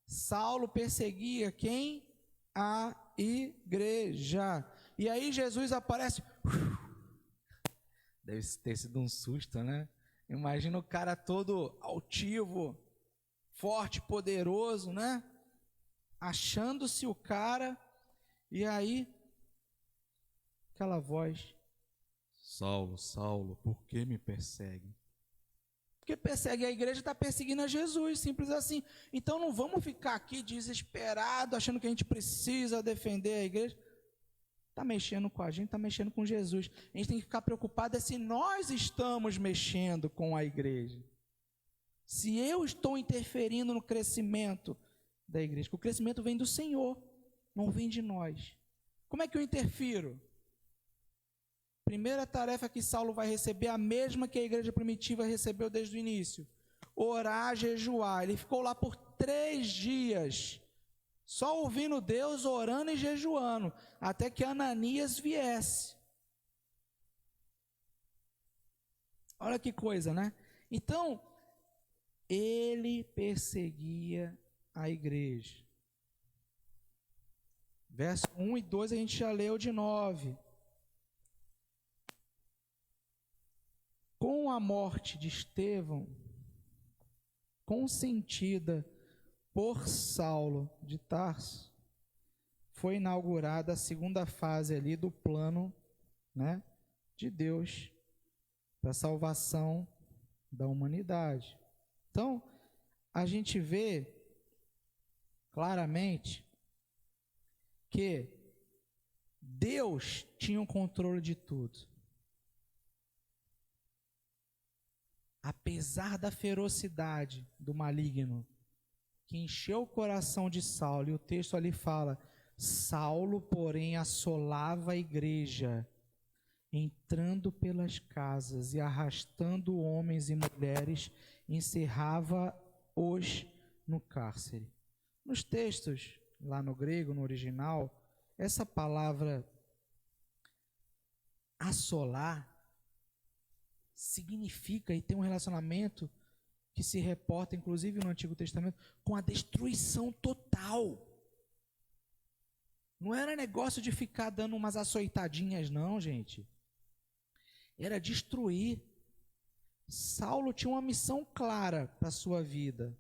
Saulo perseguia quem? A igreja. E aí Jesus aparece. Deve ter sido um susto, né? Imagina o cara todo altivo, forte, poderoso, né? Achando-se o cara, e aí, aquela voz: Saulo, Saulo, por que me persegue? Porque persegue a igreja, está perseguindo a Jesus, simples assim. Então não vamos ficar aqui desesperados, achando que a gente precisa defender a igreja. Está mexendo com a gente, está mexendo com Jesus. A gente tem que ficar preocupado se nós estamos mexendo com a igreja. Se eu estou interferindo no crescimento da igreja, porque o crescimento vem do Senhor, não vem de nós. Como é que eu interfiro? Primeira tarefa que Saulo vai receber, a mesma que a igreja primitiva recebeu desde o início: orar, jejuar. Ele ficou lá por 3 dias, só ouvindo Deus, orando e jejuando, até que Ananias viesse. Olha que coisa, né? Então, ele perseguia a igreja. Verso 1 e 2 a gente já leu de 9. Com a morte de Estevão, consentida por Saulo de Tarso, foi inaugurada a segunda fase ali do plano, né, de Deus para a salvação da humanidade. Então, a gente vê claramente que Deus tinha o controle de tudo. Apesar da ferocidade do maligno que encheu o coração de Saulo, e o texto ali fala: Saulo, porém, assolava a igreja, entrando pelas casas e arrastando homens e mulheres, encerrava-os no cárcere. Nos textos, lá no grego, no original, essa palavra assolar significa e tem um relacionamento que se reporta, inclusive no Antigo Testamento, com a destruição total. Não era negócio de ficar dando umas açoitadinhas, não, gente. era destruir. Saulo tinha uma missão clara para a sua vida.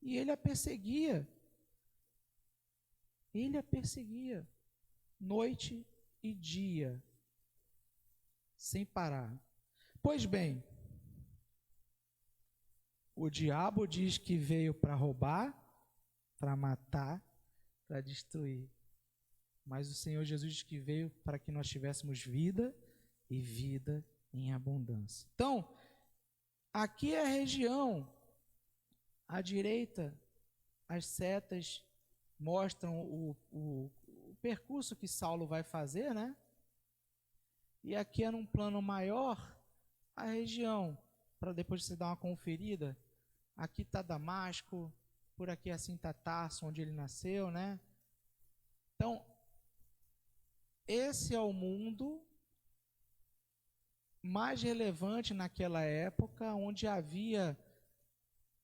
E ele a perseguia. Ele a perseguia. Noite e dia. Sem parar. Pois bem, o diabo diz que veio para roubar, para matar, para destruir. Mas o Senhor Jesus diz que veio para que nós tivéssemos vida e vida em abundância. Então, aqui é a região, à direita, as setas mostram o percurso que Saulo vai fazer, né? E aqui é num plano maior, a região, para depois você dar uma conferida. Aqui está Damasco, por aqui assim está Tarso, onde ele nasceu, né? Então, esse é o mundo mais relevante naquela época, onde havia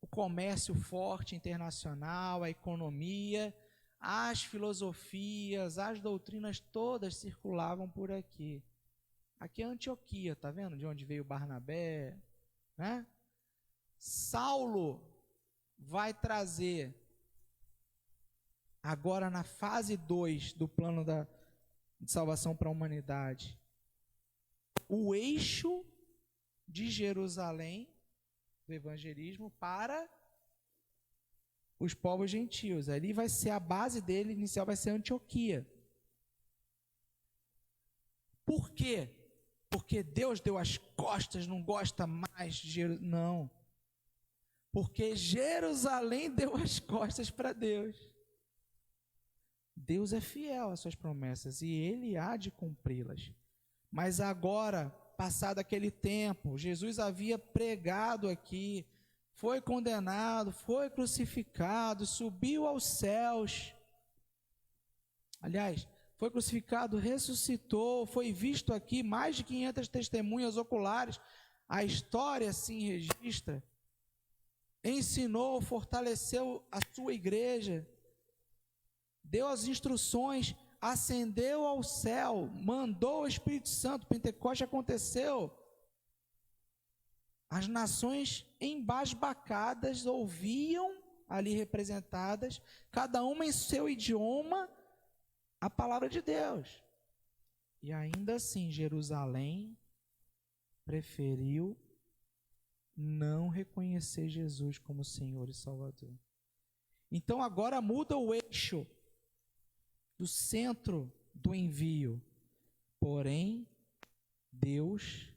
o comércio forte internacional, a economia, as filosofias, as doutrinas todas circulavam por aqui. Aqui é Antioquia, tá vendo? De onde veio Barnabé, né? Saulo vai trazer, agora na fase 2 do plano de salvação para a humanidade, o eixo de Jerusalém, do evangelismo, para os povos gentios. Ali vai ser a base dele inicial, vai ser Antioquia. Por quê? Porque Deus deu as costas, não gosta mais de Jerusalém. Não. Porque Jerusalém deu as costas para Deus. Deus é fiel às suas promessas e Ele há de cumpri-las. Mas agora, passado aquele tempo, Jesus havia pregado aqui, foi condenado, foi crucificado, subiu aos céus. Aliás, foi crucificado, ressuscitou, foi visto aqui, mais de 500 testemunhas oculares. A história assim registra. Ensinou, fortaleceu a sua igreja, deu as instruções, ascendeu ao céu, mandou o Espírito Santo, Pentecoste aconteceu. As nações embasbacadas ouviam ali representadas, cada uma em seu idioma, a palavra de Deus. E ainda assim, Jerusalém preferiu não reconhecer Jesus como Senhor e Salvador. Então agora muda o eixo do centro do envio. Porém, Deus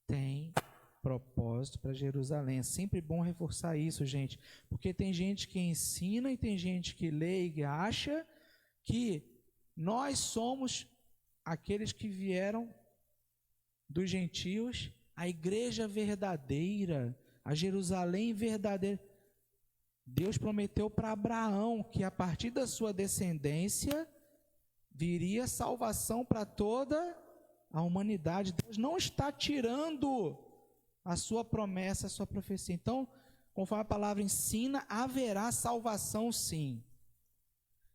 tem propósito para Jerusalém. É sempre bom reforçar isso, gente, porque tem gente que ensina e tem gente que lê e acha que nós somos aqueles que vieram dos gentios, a igreja verdadeira, a Jerusalém verdadeira. Deus prometeu para Abraão que a partir da sua descendência viria salvação para toda a humanidade. Deus não está tirando a sua promessa, a sua profecia. Então, conforme a palavra ensina, haverá salvação sim.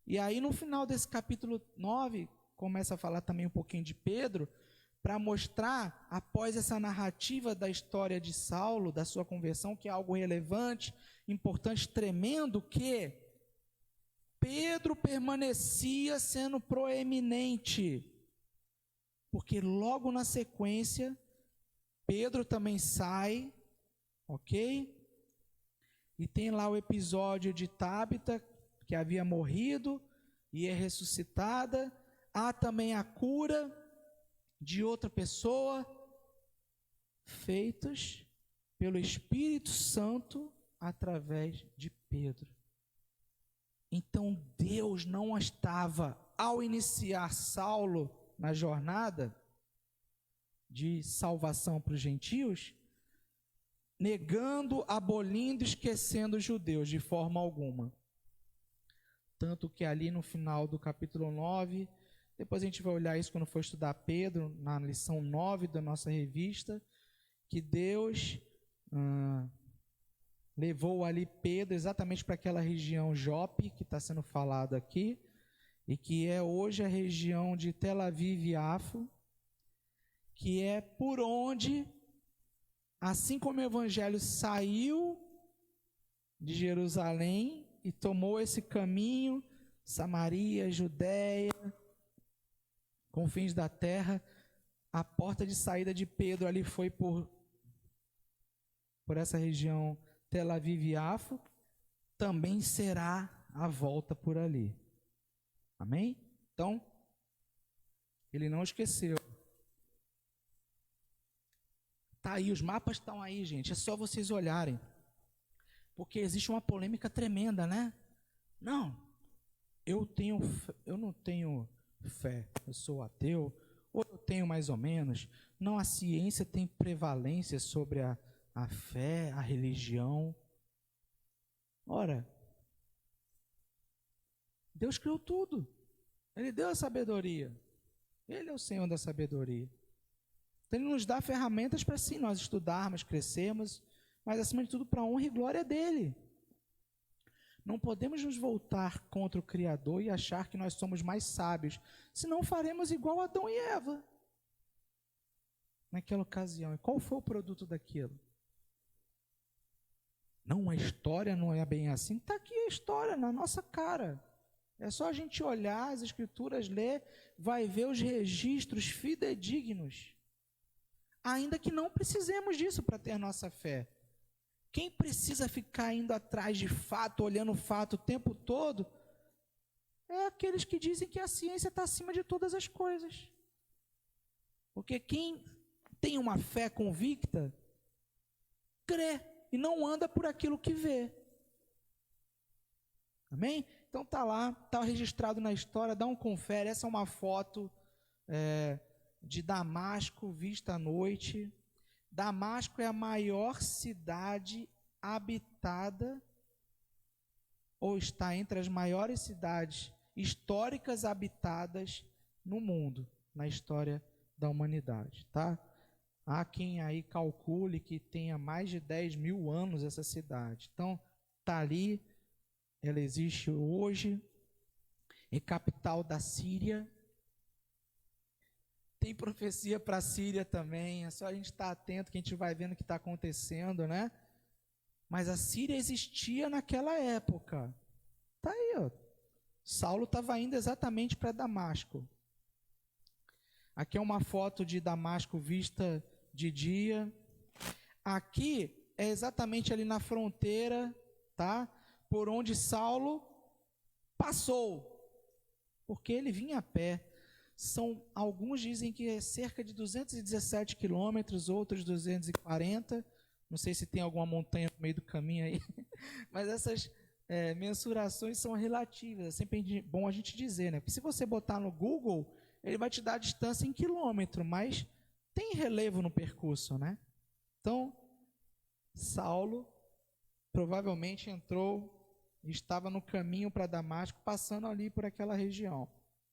E aí no final desse capítulo 9, começa a falar também um pouquinho de Pedro, para mostrar, após essa narrativa da história de Saulo, da sua conversão, que é algo relevante, importante, tremendo, que Pedro permanecia sendo proeminente, porque logo na sequência, Pedro também sai, ok? E tem lá o episódio de Tábita, que havia morrido e é ressuscitada. Há também a cura de outra pessoa, feitos pelo Espírito Santo através de Pedro. Então Deus não estava, ao iniciar Saulo na jornada de salvação para os gentios, negando, abolindo, esquecendo os judeus de forma alguma. Tanto que ali no final do capítulo 9, depois a gente vai olhar isso quando for estudar Pedro, na lição 9 da nossa revista, que Deus levou ali Pedro exatamente para aquela região Jope, que está sendo falado aqui, e que é hoje a região de Tel Aviv e Yafo, que é por onde, assim como o evangelho saiu de Jerusalém e tomou esse caminho, Samaria, Judéia, confins da terra, a porta de saída de Pedro ali foi por essa região Tel Aviv e Yafo, também será a volta por ali. Amém? Então, ele não esqueceu. Tá aí, os mapas estão aí, gente, é só vocês olharem. Porque existe uma polêmica tremenda, né? Não, eu não tenho fé, eu sou ateu, ou eu tenho mais ou menos. Não, a ciência tem prevalência sobre a fé, a religião. Ora, Deus criou tudo. Ele deu a sabedoria. Ele é o Senhor da sabedoria. Então, Ele nos dá ferramentas para sim nós estudarmos, crescermos, mas acima de tudo para a honra e glória dEle. Não podemos nos voltar contra o Criador e achar que nós somos mais sábios, senão faremos igual Adão e Eva naquela ocasião. E qual foi o produto daquilo? Não, a história não é bem assim. Está aqui a história na nossa cara. É só a gente olhar as Escrituras, ler, vai ver os registros fidedignos. Ainda que não precisemos disso para ter nossa fé. Quem precisa ficar indo atrás de fato, olhando fato o tempo todo, é aqueles que dizem que a ciência está acima de todas as coisas. Porque quem tem uma fé convicta, crê e não anda por aquilo que vê. Amém? Então está lá, está registrado na história, dá um confere. Essa é uma foto de Damasco vista à noite. Damasco é a maior cidade habitada, ou está entre as maiores cidades históricas habitadas no mundo, na história da humanidade, tá? Há quem aí calcule que tenha mais de 10 mil anos essa cidade. Então, está ali, ela existe hoje, é capital da Síria. Tem profecia para a Síria também, é só a gente estar atento que a gente vai vendo o que está acontecendo, né? Mas a Síria existia naquela época. Está aí, ó. Saulo estava indo exatamente para Damasco. Aqui é uma foto de Damasco vista de dia. Aqui é exatamente ali na fronteira, tá? Por onde Saulo passou, porque ele vinha a pé. Alguns dizem que é cerca de 217 quilômetros, outros 240. Não sei se tem alguma montanha no meio do caminho aí, mas essas mensurações são relativas. É sempre bom a gente dizer, né? Porque se você botar no Google, ele vai te dar a distância em quilômetro, mas tem relevo no percurso, né? Então, Saulo provavelmente estava no caminho para Damasco, passando ali por aquela região,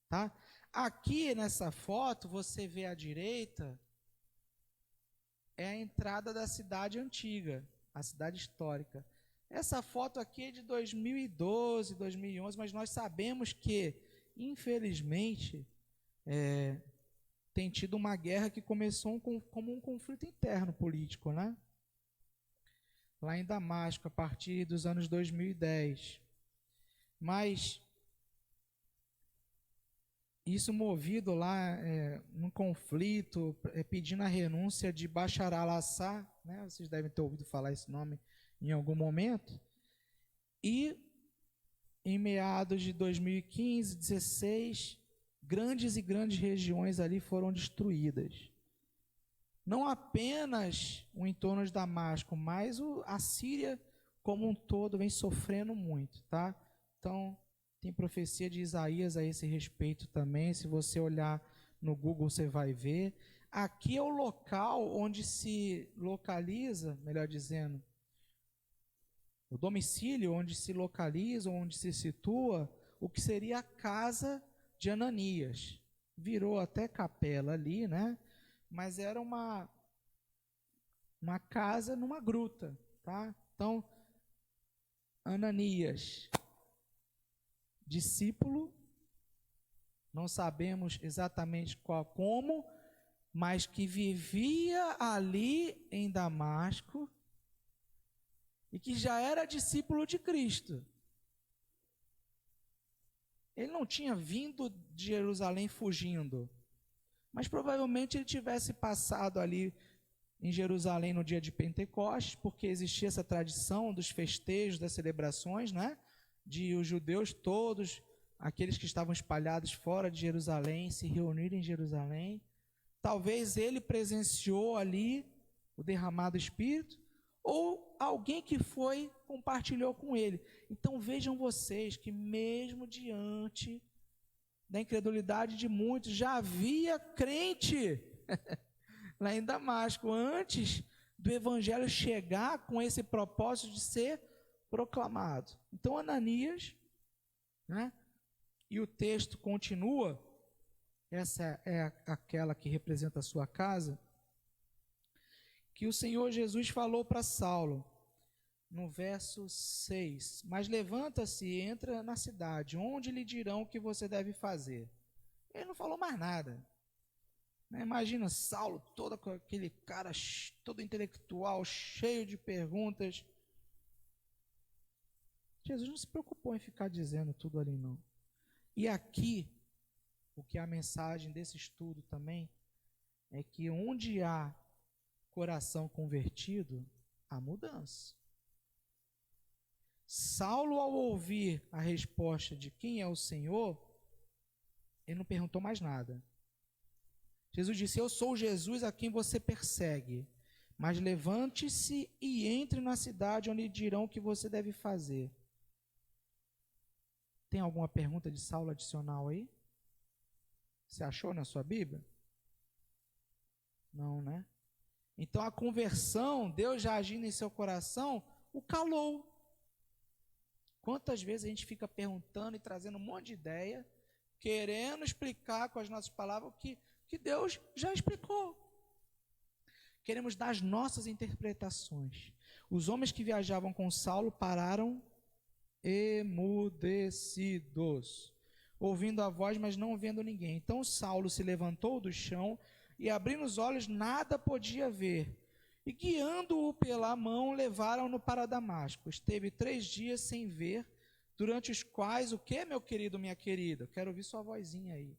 tá? Aqui nessa foto, você vê à direita, é a entrada da cidade antiga, a cidade histórica. Essa foto aqui é de 2012, 2011, mas nós sabemos que, infelizmente, tem tido uma guerra que começou como um conflito interno político, né? Lá em Damasco, a partir dos anos 2010. Mas isso movido lá num conflito, pedindo a renúncia de Bashar al-Assad, né? Vocês devem ter ouvido falar esse nome em algum momento. E em meados de 2015, 2016, grandes e grandes regiões ali foram destruídas. Não apenas o entorno de Damasco, mas a Síria como um todo vem sofrendo muito, tá? Então, tem profecia de Isaías a esse respeito também. Se você olhar no Google, você vai ver. Aqui é o local onde se localiza, melhor dizendo, o domicílio onde se localiza, onde se situa, o que seria a casa de Ananias. Virou até capela ali, né? Mas era uma casa numa gruta, tá? Então, Ananias, discípulo, não sabemos exatamente como, mas que vivia ali em Damasco e que já era discípulo de Cristo. Ele não tinha vindo de Jerusalém fugindo, mas provavelmente ele tivesse passado ali em Jerusalém no dia de Pentecostes, porque existia essa tradição dos festejos, das celebrações, né? De os judeus todos, aqueles que estavam espalhados fora de Jerusalém, se reunirem em Jerusalém. Talvez ele presenciou ali o derramado Espírito, ou alguém que foi compartilhou com ele. Então vejam vocês que mesmo diante da incredulidade de muitos, já havia crente lá em Damasco, antes do evangelho chegar com esse propósito de ser proclamado. Então Ananias, né? E o texto continua, essa é aquela que representa a sua casa, que o Senhor Jesus falou para Saulo, no verso 6, mas levanta-se e entra na cidade, onde lhe dirão o que você deve fazer. Ele não falou mais nada. Imagina Saulo, todo aquele cara todo intelectual, cheio de perguntas. Jesus não se preocupou em ficar dizendo tudo ali, não. E aqui, o que é a mensagem desse estudo também, é que onde há coração convertido, há mudança. Saulo, ao ouvir a resposta de quem é o Senhor, ele não perguntou mais nada. Jesus disse: eu sou Jesus a quem você persegue, mas levante-se e entre na cidade onde dirão o que você deve fazer. Tem alguma pergunta de Saulo adicional aí? Você achou na sua Bíblia? Não, né? Então a conversão, Deus já agindo em seu coração, o calou. Quantas vezes a gente fica perguntando e trazendo um monte de ideia, querendo explicar com as nossas palavras o que Deus já explicou. Queremos dar as nossas interpretações. Os homens que viajavam com Saulo pararam emudecidos, ouvindo a voz, mas não vendo ninguém. Então Saulo se levantou do chão e, abrindo os olhos, nada podia ver. E guiando-o pela mão, levaram-no para Damasco. Esteve 3 dias sem ver, durante os quais, o que, meu querido, minha querida? Eu quero ouvir sua vozinha aí.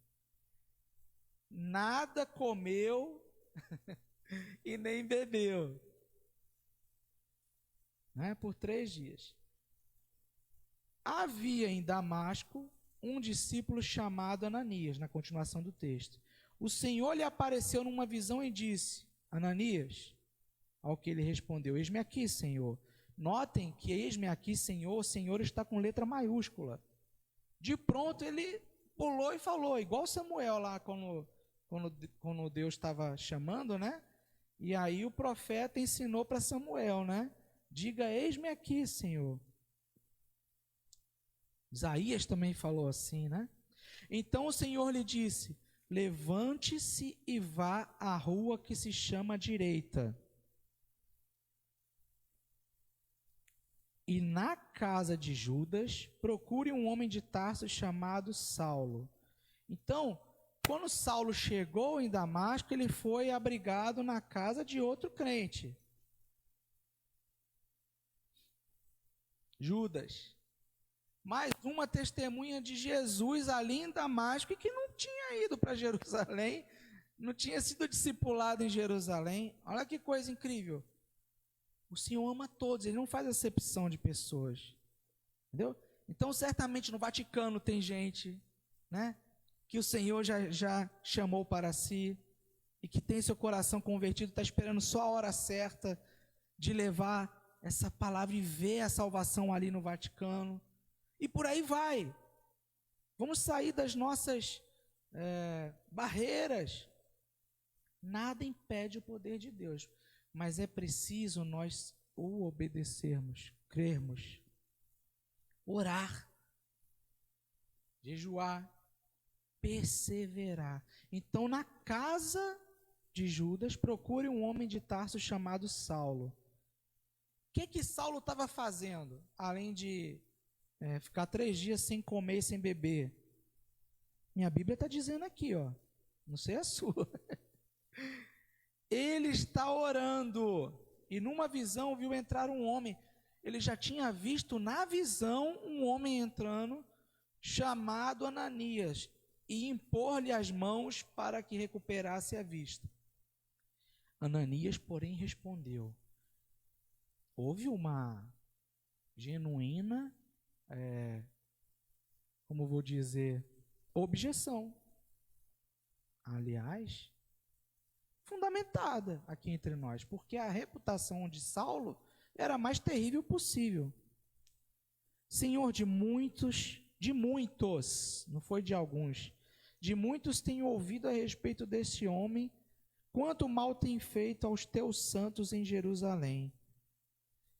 Nada comeu e nem bebeu. Né? Por 3 dias. Havia em Damasco um discípulo chamado Ananias, na continuação do texto. O Senhor lhe apareceu numa visão e disse: Ananias. Ao que ele respondeu: eis-me aqui, Senhor. Notem que eis-me aqui, Senhor, o Senhor está com letra maiúscula. De pronto ele pulou e falou, igual Samuel lá quando Deus estava chamando, né? E aí o profeta ensinou para Samuel, né? Diga: eis-me aqui, Senhor. Isaías também falou assim, né? Então o Senhor lhe disse: levante-se e vá à rua que se chama Direita. E na casa de Judas, procure um homem de Tarso chamado Saulo. Então, quando Saulo chegou em Damasco, ele foi abrigado na casa de outro crente. Judas. Mais uma testemunha de Jesus ali em Damasco, e que não tinha ido para Jerusalém, não tinha sido discipulado em Jerusalém. Olha que coisa incrível. O Senhor ama todos, Ele não faz acepção de pessoas. Entendeu? Então, certamente no Vaticano tem gente, né, que o Senhor já chamou para si, e que tem seu coração convertido, está esperando só a hora certa de levar essa palavra e ver a salvação ali no Vaticano. E por aí vai. Vamos sair das nossas barreiras. Nada impede o poder de Deus, mas é preciso nós o obedecermos, crermos, orar, jejuar, perseverar. Então, na casa de Judas, procure um homem de Tarso chamado Saulo. O que Saulo estava fazendo, além de ficar 3 dias sem comer e sem beber? Minha Bíblia está dizendo aqui, ó. Não sei a sua. Ele está orando. E numa visão viu entrar um homem. Ele já tinha visto na visão um homem entrando, chamado Ananias, e impor-lhe as mãos para que recuperasse a vista. Ananias, porém, respondeu. Houve uma genuína, como vou dizer, objeção. Aliás, fundamentada aqui entre nós, porque a reputação de Saulo era a mais terrível possível. Senhor, de muitos, não foi de alguns, de muitos tenho ouvido a respeito desse homem, quanto mal tem feito aos teus santos em Jerusalém.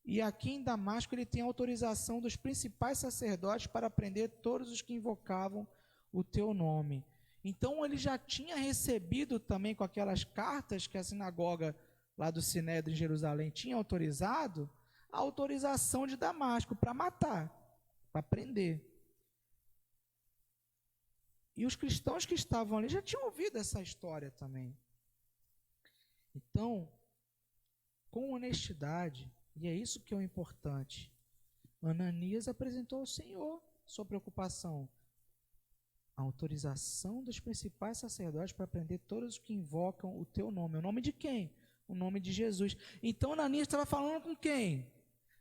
E aqui em Damasco ele tem autorização dos principais sacerdotes para prender todos os que invocavam o teu nome. Então ele já tinha recebido também com aquelas cartas que a sinagoga lá do Sinédrio em Jerusalém tinha autorizado, a autorização de Damasco para matar, para prender. E os cristãos que estavam ali já tinham ouvido essa história também. Então, com honestidade, e é isso que é o importante, Ananias apresentou ao Senhor sua preocupação. A autorização dos principais sacerdotes para prender todos os que invocam o teu nome. O nome de quem? O nome de Jesus. Então Ananias estava falando com quem?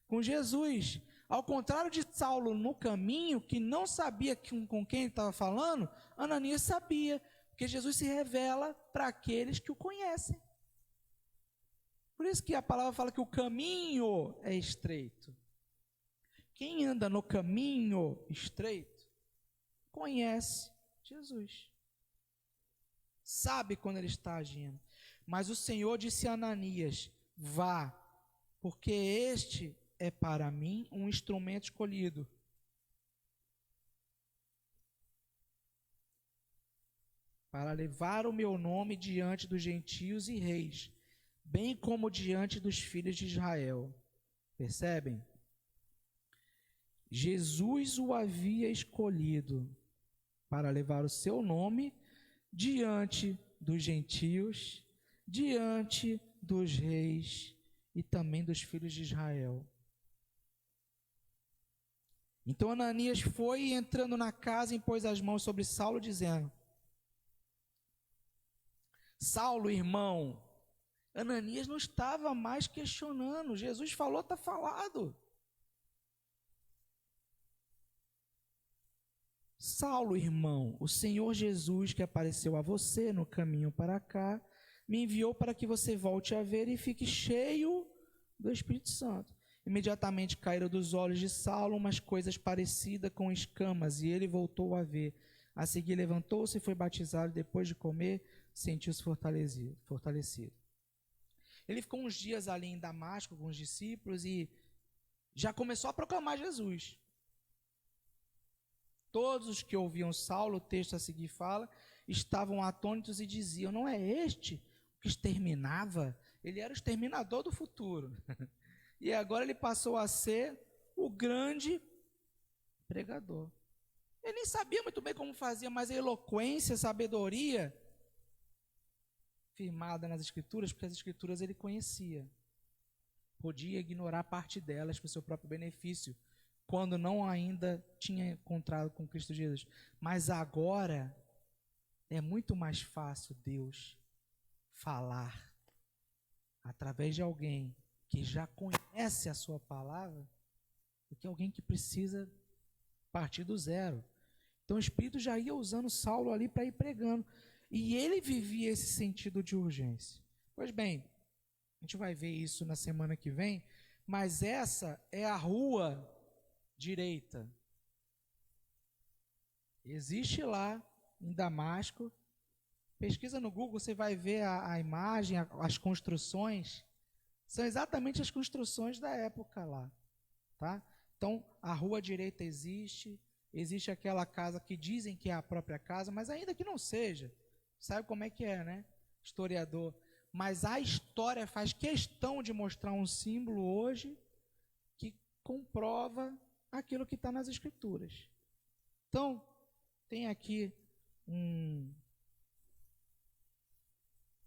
Com Jesus. Ao contrário de Saulo no caminho, que não sabia com quem ele estava falando, Ananias sabia, porque Jesus se revela para aqueles que o conhecem. Por isso que a palavra fala que o caminho é estreito. Quem anda no caminho estreito, conhece Jesus. Sabe quando ele está agindo. Mas o Senhor disse a Ananias, vá, porque este é para mim um instrumento escolhido. Para levar o meu nome diante dos gentios e reis, bem como diante dos filhos de Israel. Percebem? Jesus o havia escolhido para levar o seu nome diante dos gentios, diante dos reis e também dos filhos de Israel. Então Ananias foi e entrando na casa, impôs as mãos sobre Saulo, dizendo, Saulo, irmão, Ananias não estava mais questionando, Jesus falou, está falado. Saulo, irmão, o Senhor Jesus que apareceu a você no caminho para cá, me enviou para que você volte a ver e fique cheio do Espírito Santo. Imediatamente caíram dos olhos de Saulo umas coisas parecidas com escamas, e ele voltou a ver. A seguir levantou-se e foi batizado, depois de comer, sentiu-se fortalecido. Ele ficou uns dias ali em Damasco com os discípulos e já começou a proclamar Jesus. Todos os que ouviam Saulo, o texto a seguir fala, estavam atônitos e diziam, não é este o que exterminava? Ele era o exterminador do futuro. E agora ele passou a ser o grande pregador. Ele nem sabia muito bem como fazia, mas a eloquência, a sabedoria, firmada nas Escrituras, porque as Escrituras ele conhecia. Podia ignorar parte delas para o seu próprio benefício, quando não ainda tinha encontrado com Cristo Jesus. Mas agora é muito mais fácil Deus falar através de alguém que já conhece a sua palavra do que alguém que precisa partir do zero. Então o Espírito já ia usando Saulo ali para ir pregando. E ele vivia esse sentido de urgência. Pois bem, a gente vai ver isso na semana que vem, mas essa é a rua direita. Existe lá em Damasco, pesquisa no Google, você vai ver a imagem, as construções, são exatamente as construções da época lá, tá? Então, a rua direita existe aquela casa que dizem que é a própria casa, mas ainda que não seja, sabe como é que é, né? Historiador. Mas a história faz questão de mostrar um símbolo hoje que comprova aquilo que está nas Escrituras. Então, tem aqui um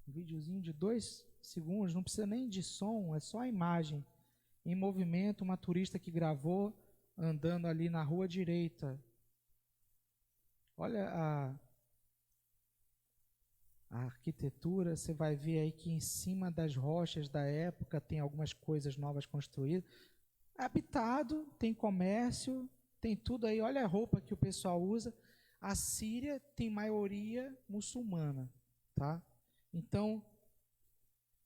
videozinho de 2 segundos, não precisa nem de som, é só a imagem. Em movimento, uma turista que gravou andando ali na rua direita. Olha a arquitetura, você vai ver aí que em cima das rochas da época tem algumas coisas novas construídas. É habitado, tem comércio, tem tudo aí. Olha a roupa que o pessoal usa. A Síria tem maioria muçulmana, tá? Então,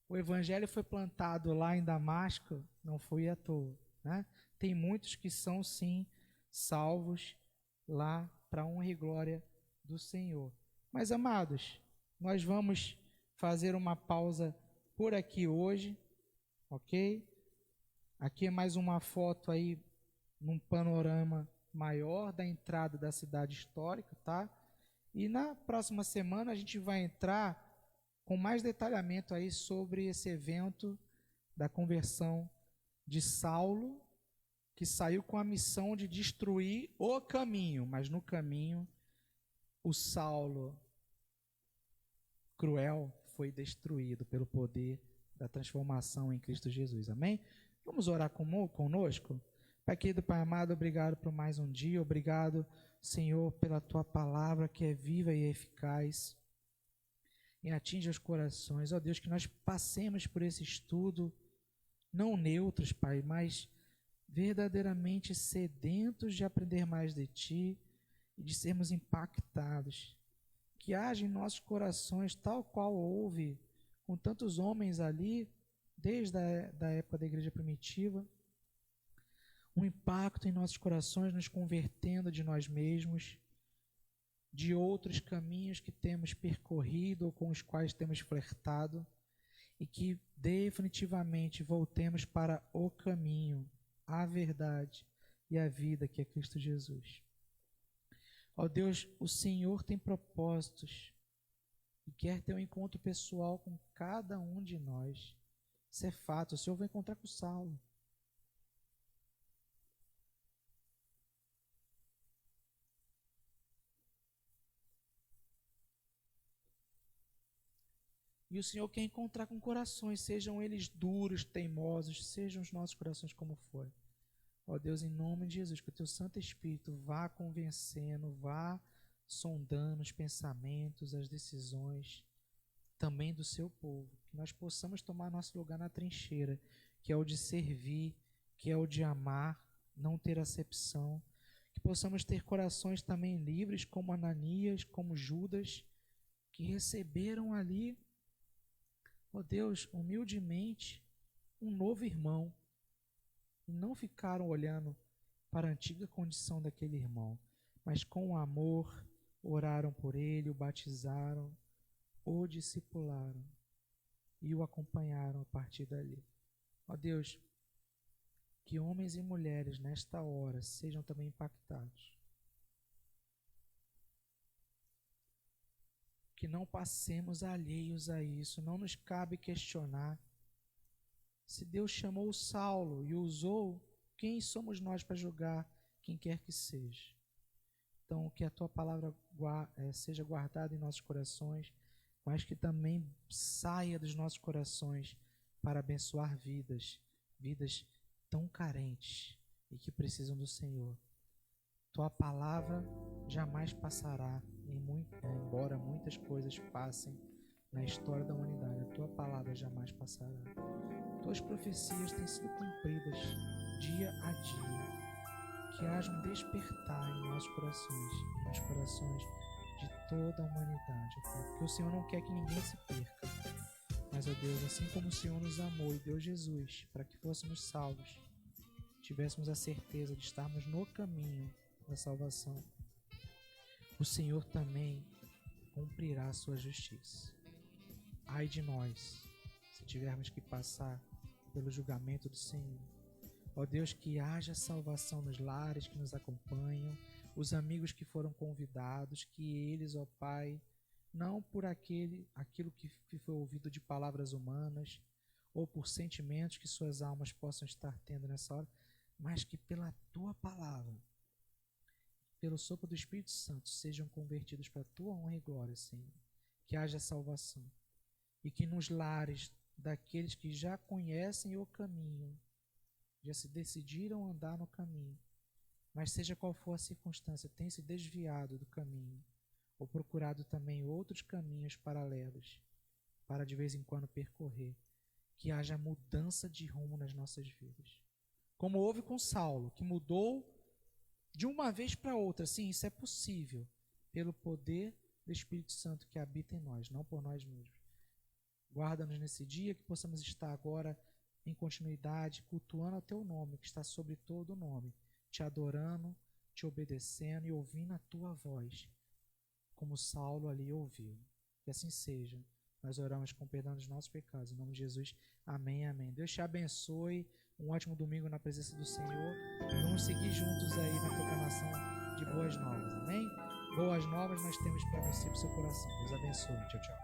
o evangelho foi plantado lá em Damasco, não foi à toa, né? Tem muitos que são, sim, salvos lá para a honra e glória do Senhor. Mas, amados, nós vamos fazer uma pausa por aqui hoje, ok? Aqui é mais uma foto aí, num panorama maior da entrada da cidade histórica, tá? E na próxima semana a gente vai entrar com mais detalhamento aí sobre esse evento da conversão de Saulo, que saiu com a missão de destruir o caminho, mas no caminho o Saulo cruel foi destruído pelo poder da transformação em Cristo Jesus. Amém? Vamos orar conosco? Pai querido, Pai amado, obrigado por mais um dia, obrigado, Senhor, pela Tua palavra que é viva e eficaz e atinge os corações. Ó Deus, que nós passemos por esse estudo, não neutros, Pai, mas verdadeiramente sedentos de aprender mais de Ti e de sermos impactados. Que haja em nossos corações, tal qual houve com tantos homens ali, desde a da época da igreja primitiva, um impacto em nossos corações, nos convertendo de nós mesmos, de outros caminhos que temos percorrido ou com os quais temos flertado, e que definitivamente voltemos para o caminho, a verdade e a vida que é Cristo Jesus. Ó Deus, o Senhor tem propósitos e quer ter um encontro pessoal com cada um de nós. Isso é fato. O Senhor vai encontrar com Saulo. E o Senhor quer encontrar com corações, sejam eles duros, teimosos, sejam os nossos corações como forem. Ó Deus, em nome de Jesus, que o Teu Santo Espírito vá convencendo, vá sondando os pensamentos, as decisões, também do Seu povo. Que nós possamos tomar nosso lugar na trincheira, que é o de servir, que é o de amar, não ter acepção. Que possamos ter corações também livres, como Ananias, como Judas, que receberam ali, ó Deus, humildemente, um novo irmão, e não ficaram olhando para a antiga condição daquele irmão, mas com amor oraram por ele, o batizaram, o discipularam e o acompanharam a partir dali. Ó Deus, que homens e mulheres nesta hora sejam também impactados. Que não passemos alheios a isso, não nos cabe questionar. Se Deus chamou Saulo e o usou, quem somos nós para julgar quem quer que seja? Então, que a Tua palavra seja guardada em nossos corações, mas que também saia dos nossos corações para abençoar vidas tão carentes e que precisam do Senhor. Tua palavra jamais passará, embora muitas coisas passem na história da humanidade, a Tua palavra jamais passará. Tuas profecias têm sido cumpridas dia a dia. Que haja um despertar em nossos corações, nos corações de toda a humanidade, porque o Senhor não quer que ninguém se perca. Mas, ó Deus, assim como o Senhor nos amou e deu Jesus para que fôssemos salvos, tivéssemos a certeza de estarmos no caminho da salvação, o Senhor também cumprirá a sua justiça. Ai de nós, se tivermos que passar pelo julgamento do Senhor. Ó Deus, que haja salvação nos lares que nos acompanham, os amigos que foram convidados, que eles, ó Pai, não por aquilo que foi ouvido de palavras humanas ou por sentimentos que suas almas possam estar tendo nessa hora, mas que pela Tua palavra, pelo sopro do Espírito Santo, sejam convertidos para a Tua honra e glória, Senhor. Que haja salvação e que nos lares daqueles que já conhecem o caminho, já se decidiram a andar no caminho, mas seja qual for a circunstância, tem se desviado do caminho, ou procurado também outros caminhos paralelos, para de vez em quando percorrer, que haja mudança de rumo nas nossas vidas. Como houve com Saulo, que mudou de uma vez para outra. Sim, isso é possível, pelo poder do Espírito Santo que habita em nós, não por nós mesmos. Guarda-nos nesse dia, que possamos estar agora em continuidade, cultuando o teu nome, que está sobre todo o nome, te adorando, te obedecendo e ouvindo a tua voz, como Saulo ali ouviu. Que assim seja. Nós oramos com perdão dos nossos pecados. Em nome de Jesus. Amém, amém. Deus te abençoe. Um ótimo domingo na presença do Senhor. E vamos seguir juntos aí na proclamação de boas novas. Amém? Boas novas nós temos para você e para o seu coração. Deus abençoe. Tchau, tchau.